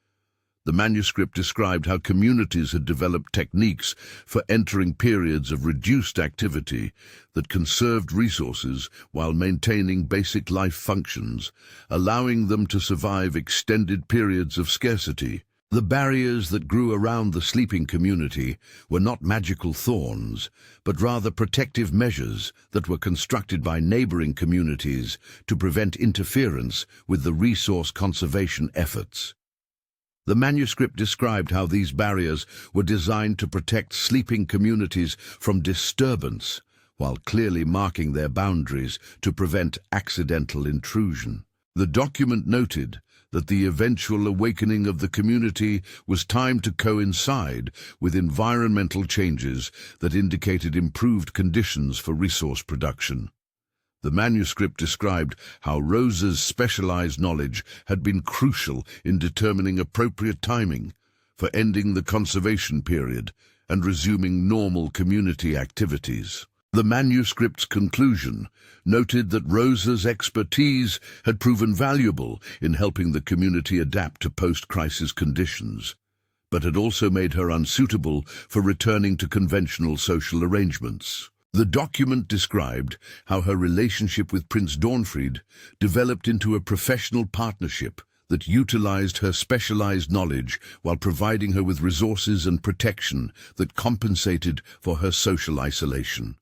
The manuscript described how communities had developed techniques for entering periods of reduced activity that conserved resources while maintaining basic life functions, allowing them to survive extended periods of scarcity. The barriers that grew around the sleeping community were not magical thorns, but rather protective measures that were constructed by neighboring communities to prevent interference with the resource conservation efforts. The manuscript described how these barriers were designed to protect sleeping communities from disturbance, while clearly marking their boundaries to prevent accidental intrusion. The document noted that the eventual awakening of the community was timed to coincide with environmental changes that indicated improved conditions for resource production. The manuscript described how Rosa's specialized knowledge had been crucial in determining appropriate timing for ending the conservation period and resuming normal community activities. The manuscript's conclusion noted that Rosa's expertise had proven valuable in helping the community adapt to post-crisis conditions, but had also made her unsuitable for returning to conventional social arrangements. The document described how her relationship with Prince Dawnfried developed into a professional partnership that utilized her specialized knowledge while providing her with resources and protection that compensated for her social isolation.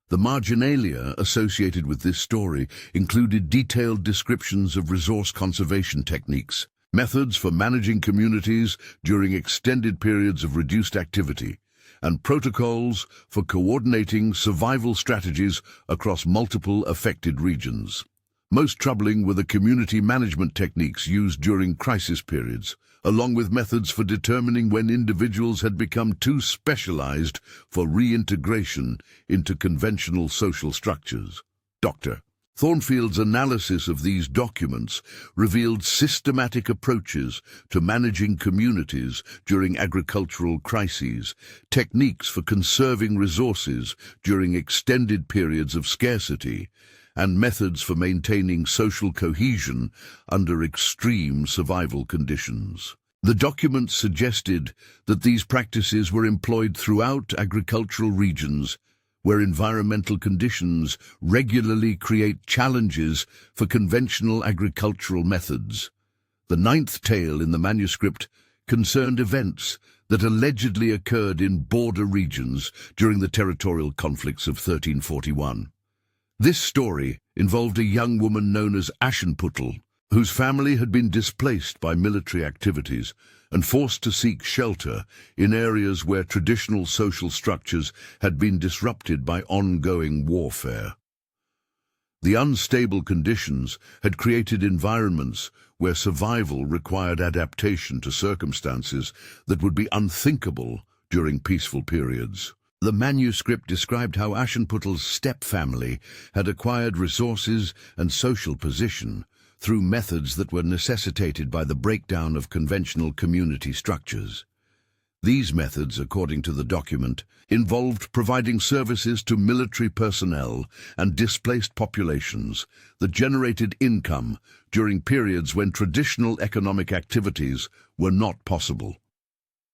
The marginalia associated with this story included detailed descriptions of resource conservation techniques, methods for managing communities during extended periods of reduced activity, and protocols for coordinating survival strategies across multiple affected regions. Most troubling were the community management techniques used during crisis periods, along with methods for determining when individuals had become too specialized for reintegration into conventional social structures. Dr. Thornfield's analysis of these documents revealed systematic approaches to managing communities during agricultural crises, techniques for conserving resources during extended periods of scarcity, and methods for maintaining social cohesion under extreme survival conditions. The documents suggested that these practices were employed throughout agricultural regions where environmental conditions regularly create challenges for conventional agricultural methods. The ninth tale in the manuscript concerned events that allegedly occurred in border regions during the territorial conflicts of 1341. This story involved a young woman known as Aschenputtel, whose family had been displaced by military activities and forced to seek shelter in areas where traditional social structures had been disrupted by ongoing warfare. The unstable conditions had created environments where survival required adaptation to circumstances that would be unthinkable during peaceful periods. The manuscript described how Aschenputtel's step-family had acquired resources and social position through methods that were necessitated by the breakdown of conventional community structures. These methods, according to the document, involved providing services to military personnel and displaced populations that generated income during periods when traditional economic activities were not possible.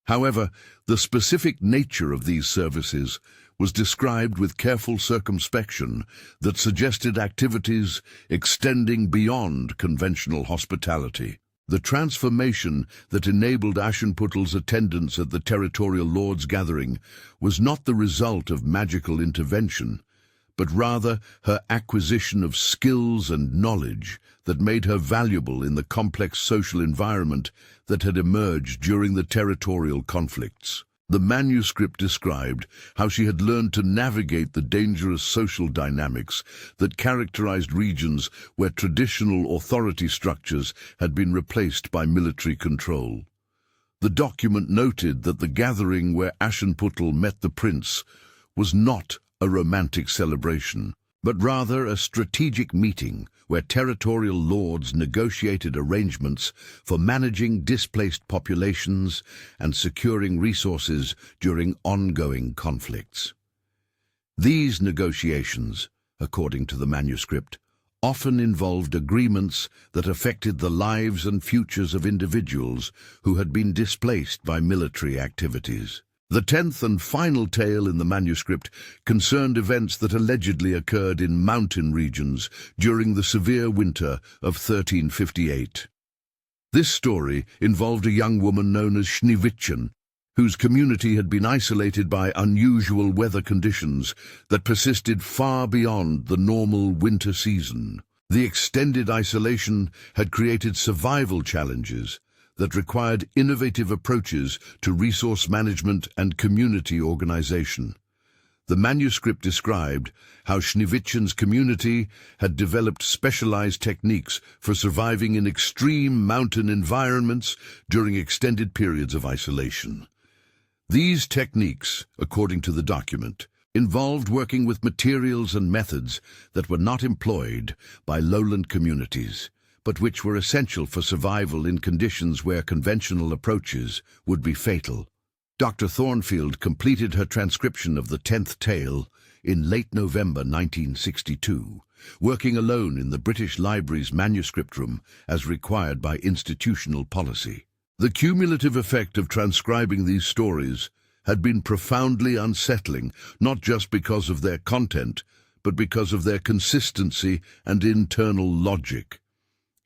However, the specific nature of these services was described with careful circumspection that suggested activities extending beyond conventional hospitality. The transformation that enabled Aschenputtel's attendance at the territorial lords' gathering was not the result of magical intervention, but rather her acquisition of skills and knowledge that made her valuable in the complex social environment that had emerged during the territorial conflicts. The manuscript described how she had learned to navigate the dangerous social dynamics that characterized regions where traditional authority structures had been replaced by military control. The document noted that the gathering where Aschenputtel met the prince was not a romantic celebration, but rather a strategic meeting where territorial lords negotiated arrangements for managing displaced populations and securing resources during ongoing conflicts. These negotiations, according to the manuscript, often involved agreements that affected the lives and futures of individuals who had been displaced by military activities. The 10th and final tale in the manuscript concerned events that allegedly occurred in mountain regions during the severe winter of 1358. This story involved a young woman known as Schneewittchen, whose community had been isolated by unusual weather conditions that persisted far beyond the normal winter season. The extended isolation had created survival challenges that required innovative approaches to resource management and community organization. The manuscript described how Schneewittchen's community had developed specialized techniques for surviving in extreme mountain environments during extended periods of isolation. These techniques, according to the document, involved working with materials and methods that were not employed by lowland communities, but which were essential for survival in conditions where conventional approaches would be fatal. Dr. Thornfield completed her transcription of the 10th tale in late November 1962, working alone in the British Library's manuscript room as required by institutional policy. The cumulative effect of transcribing these stories had been profoundly unsettling, not just because of their content, but because of their consistency and internal logic.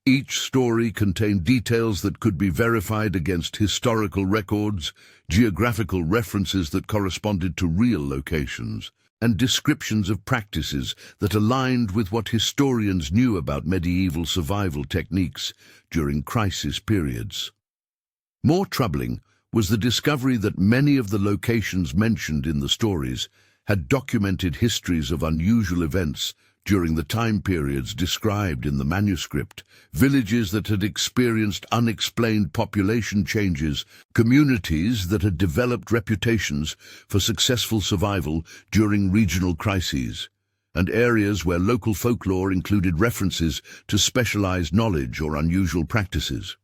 Each story contained details that could be verified against historical records, geographical references that corresponded to real locations, and descriptions of practices that aligned with what historians knew about medieval survival techniques during crisis periods. More troubling was the discovery that many of the locations mentioned in the stories had documented histories of unusual events during the time periods described in the manuscript, villages that had experienced unexplained population changes, communities that had developed reputations for successful survival during regional crises, and areas where local folklore included references to specialized knowledge or unusual practices.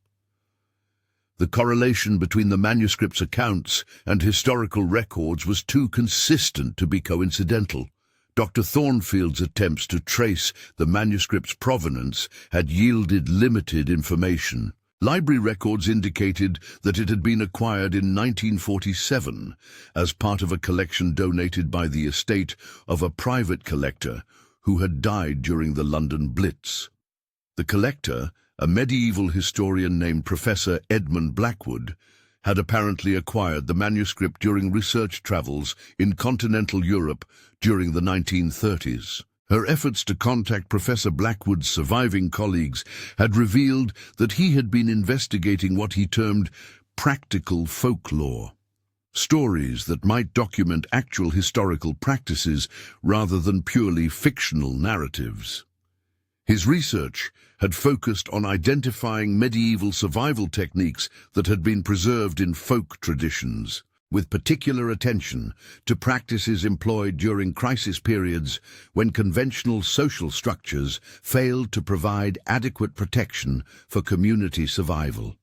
The correlation between the manuscript's accounts and historical records was too consistent to be coincidental. Dr. Thornfield's attempts to trace the manuscript's provenance had yielded limited information. Library records indicated that it had been acquired in 1947 as part of a collection donated by the estate of a private collector who had died during the London Blitz. The collector, a medieval historian named Professor Edmund Blackwood, had apparently acquired the manuscript during research travels in continental Europe during the 1930s. Her efforts to contact Professor Blackwood's surviving colleagues had revealed that he had been investigating what he termed practical folklore, stories that might document actual historical practices rather than purely fictional narratives. His research had focused on identifying medieval survival techniques that had been preserved in folk traditions, with particular attention to practices employed during crisis periods when conventional social structures failed to provide adequate protection for community survival.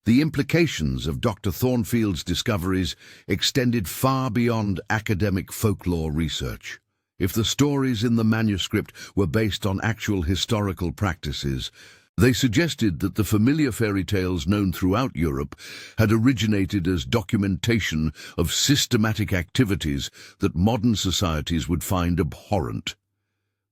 The implications of Dr. Thornfield's discoveries extended far beyond academic folklore research. If the stories in the manuscript were based on actual historical practices, they suggested that the familiar fairy tales known throughout Europe had originated as documentation of systematic activities that modern societies would find abhorrent.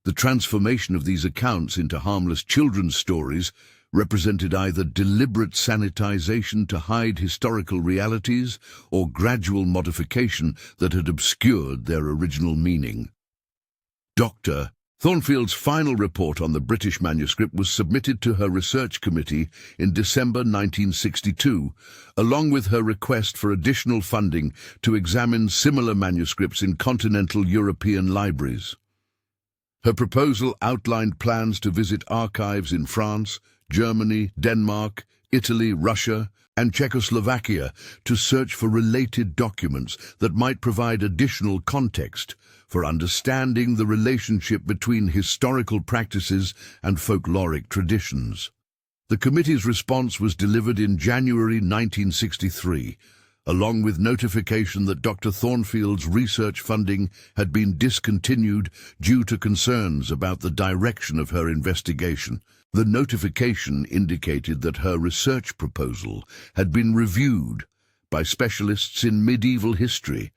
The transformation of these accounts into harmless children's stories represented either deliberate sanitization to hide historical realities or gradual modification that had obscured their original meaning. Dr. Thornfield's final report on the British manuscript was submitted to her research committee in December 1962, along with her request for additional funding to examine similar manuscripts in continental European libraries. Her proposal outlined plans to visit archives in France, Germany, Denmark, Italy, Russia, and Czechoslovakia to search for related documents that might provide additional context for understanding the relationship between historical practices and folkloric traditions. The committee's response was delivered in January 1963, along with notification that Dr. Thornfield's research funding had been discontinued due to concerns about the direction of her investigation. The notification indicated that her research proposal had been reviewed by specialists in medieval history,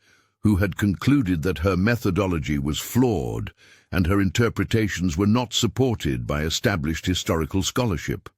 who had concluded that her methodology was flawed and her interpretations were not supported by established historical scholarship.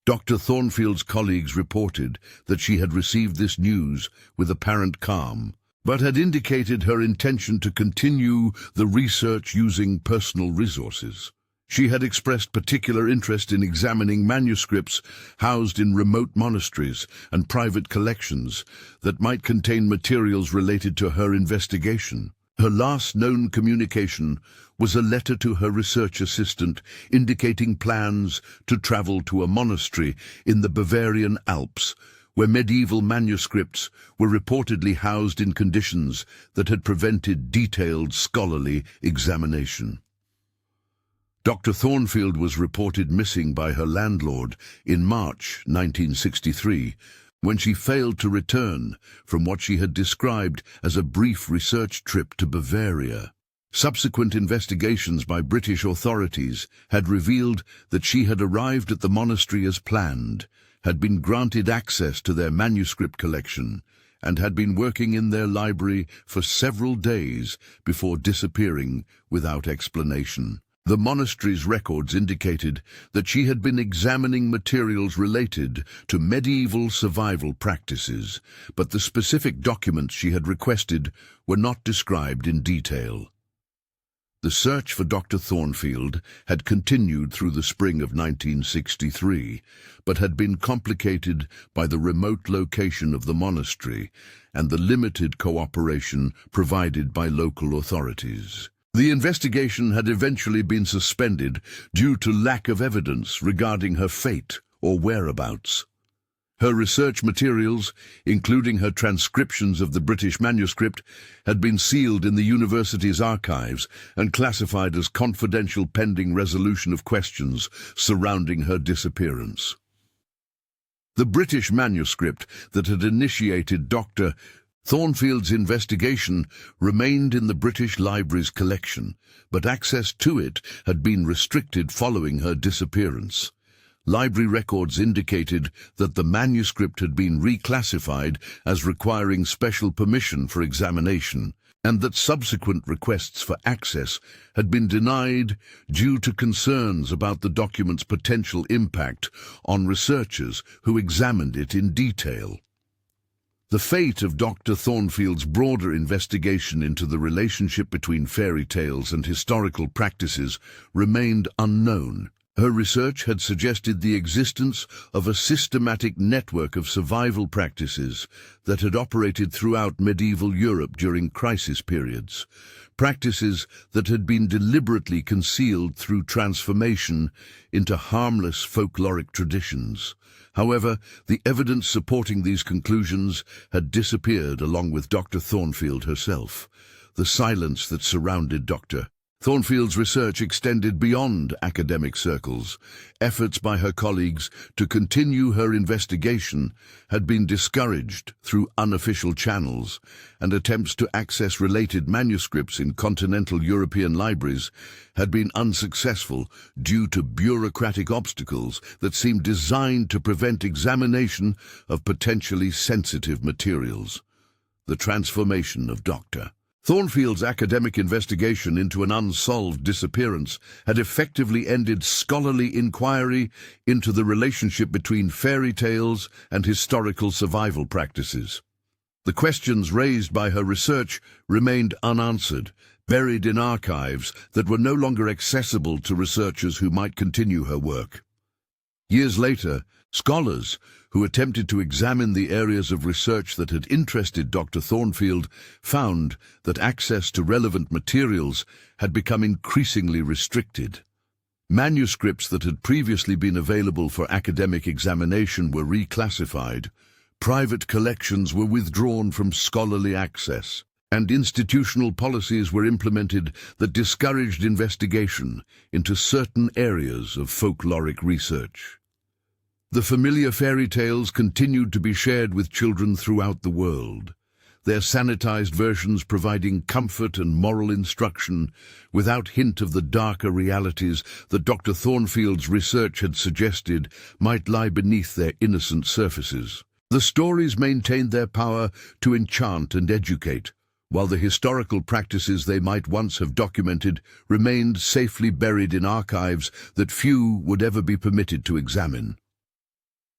Dr. Thornfield's colleagues reported that she had received this news with apparent calm, but had indicated her intention to continue the research using personal resources. She had expressed particular interest in examining manuscripts housed in remote monasteries and private collections that might contain materials related to her investigation. Her last known communication was a letter to her research assistant indicating plans to travel to a monastery in the Bavarian Alps, where medieval manuscripts were reportedly housed in conditions that had prevented detailed scholarly examination. Dr. Thornfield was reported missing by her landlord in March 1963, when she failed to return from what she had described as a brief research trip to Bavaria. Subsequent investigations by British authorities had revealed that she had arrived at the monastery as planned, had been granted access to their manuscript collection, and had been working in their library for several days before disappearing without explanation. The monastery's records indicated that she had been examining materials related to medieval survival practices, but the specific documents she had requested were not described in detail. The search for Dr. Thornfield had continued through the spring of 1963, but had been complicated by the remote location of the monastery and the limited cooperation provided by local authorities. The investigation had eventually been suspended due to lack of evidence regarding her fate or whereabouts. Her research materials, including her transcriptions of the British manuscript, had been sealed in the university's archives and classified as confidential pending resolution of questions surrounding her disappearance. The British manuscript that had initiated Dr. Thornfield's investigation remained in the British Library's collection, but access to it had been restricted following her disappearance. Library records indicated that the manuscript had been reclassified as requiring special permission for examination, and that subsequent requests for access had been denied due to concerns about the document's potential impact on researchers who examined it in detail. The fate of Dr. Thornfield's broader investigation into the relationship between fairy tales and historical practices remained unknown. Her research had suggested the existence of a systematic network of survival practices that had operated throughout medieval Europe during crisis periods, practices that had been deliberately concealed through transformation into harmless folkloric traditions. However, the evidence supporting these conclusions had disappeared along with Dr. Thornfield herself. The silence that surrounded Dr. Thornfield's research extended beyond academic circles. Efforts by her colleagues to continue her investigation had been discouraged through unofficial channels, and attempts to access related manuscripts in continental European libraries had been unsuccessful due to bureaucratic obstacles that seemed designed to prevent examination of potentially sensitive materials. The transformation of Dr. Thornfield's academic investigation into an unsolved disappearance had effectively ended scholarly inquiry into the relationship between fairy tales and historical survival practices. The questions raised by her research remained unanswered, buried in archives that were no longer accessible to researchers who might continue her work. Years later, scholars who attempted to examine the areas of research that had interested Dr. Thornfield found that access to relevant materials had become increasingly restricted. Manuscripts that had previously been available for academic examination were reclassified, private collections were withdrawn from scholarly access, and institutional policies were implemented that discouraged investigation into certain areas of folkloric research. The familiar fairy tales continued to be shared with children throughout the world, their sanitized versions providing comfort and moral instruction without hint of the darker realities that Dr. Thornfield's research had suggested might lie beneath their innocent surfaces. The stories maintained their power to enchant and educate, while the historical practices they might once have documented remained safely buried in archives that few would ever be permitted to examine.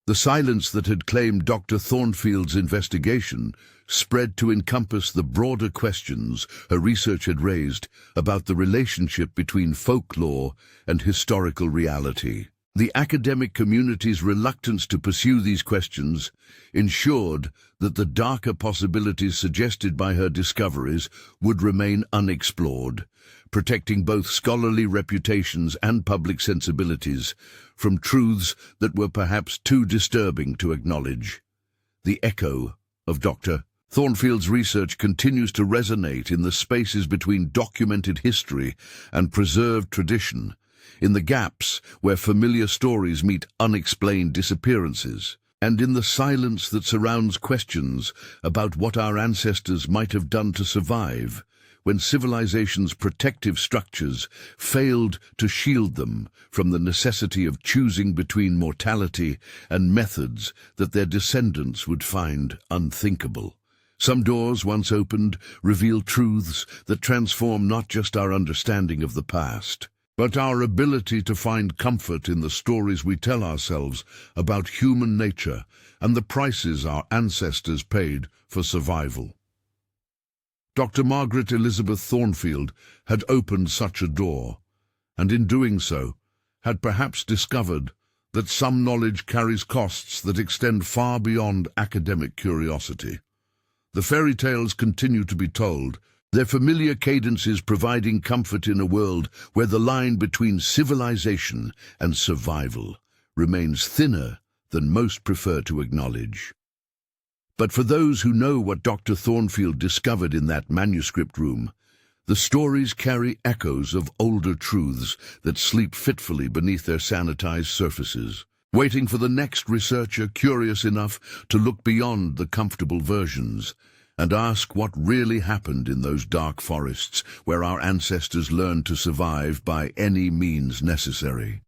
The silence that had claimed Dr. Thornfield's investigation spread to encompass the broader questions her research had raised about the relationship between folklore and historical reality. The academic community's reluctance to pursue these questions ensured that the darker possibilities suggested by her discoveries would remain unexplored, protecting both scholarly reputations and public sensibilities from truths that were perhaps too disturbing to acknowledge. The echo of Dr. Thornfield's research continues to resonate in the spaces between documented history and preserved tradition, in the gaps where familiar stories meet unexplained disappearances, and in the silence that surrounds questions about what our ancestors might have done to survive when civilization's protective structures failed to shield them from the necessity of choosing between mortality and methods that their descendants would find unthinkable. Some doors, once opened, reveal truths that transform not just our understanding of the past, but our ability to find comfort in the stories we tell ourselves about human nature and the prices our ancestors paid for survival. Dr. Margaret Elizabeth Thornfield had opened such a door, and in doing so, had perhaps discovered that some knowledge carries costs that extend far beyond academic curiosity. The fairy tales continue to be told, their familiar cadences providing comfort in a world where the line between civilization and survival remains thinner than most prefer to acknowledge. But for those who know what Dr. Thornfield discovered in that manuscript room, the stories carry echoes of older truths that sleep fitfully beneath their sanitized surfaces, waiting for the next researcher curious enough to look beyond the comfortable versions and ask what really happened in those dark forests where our ancestors learned to survive by any means necessary.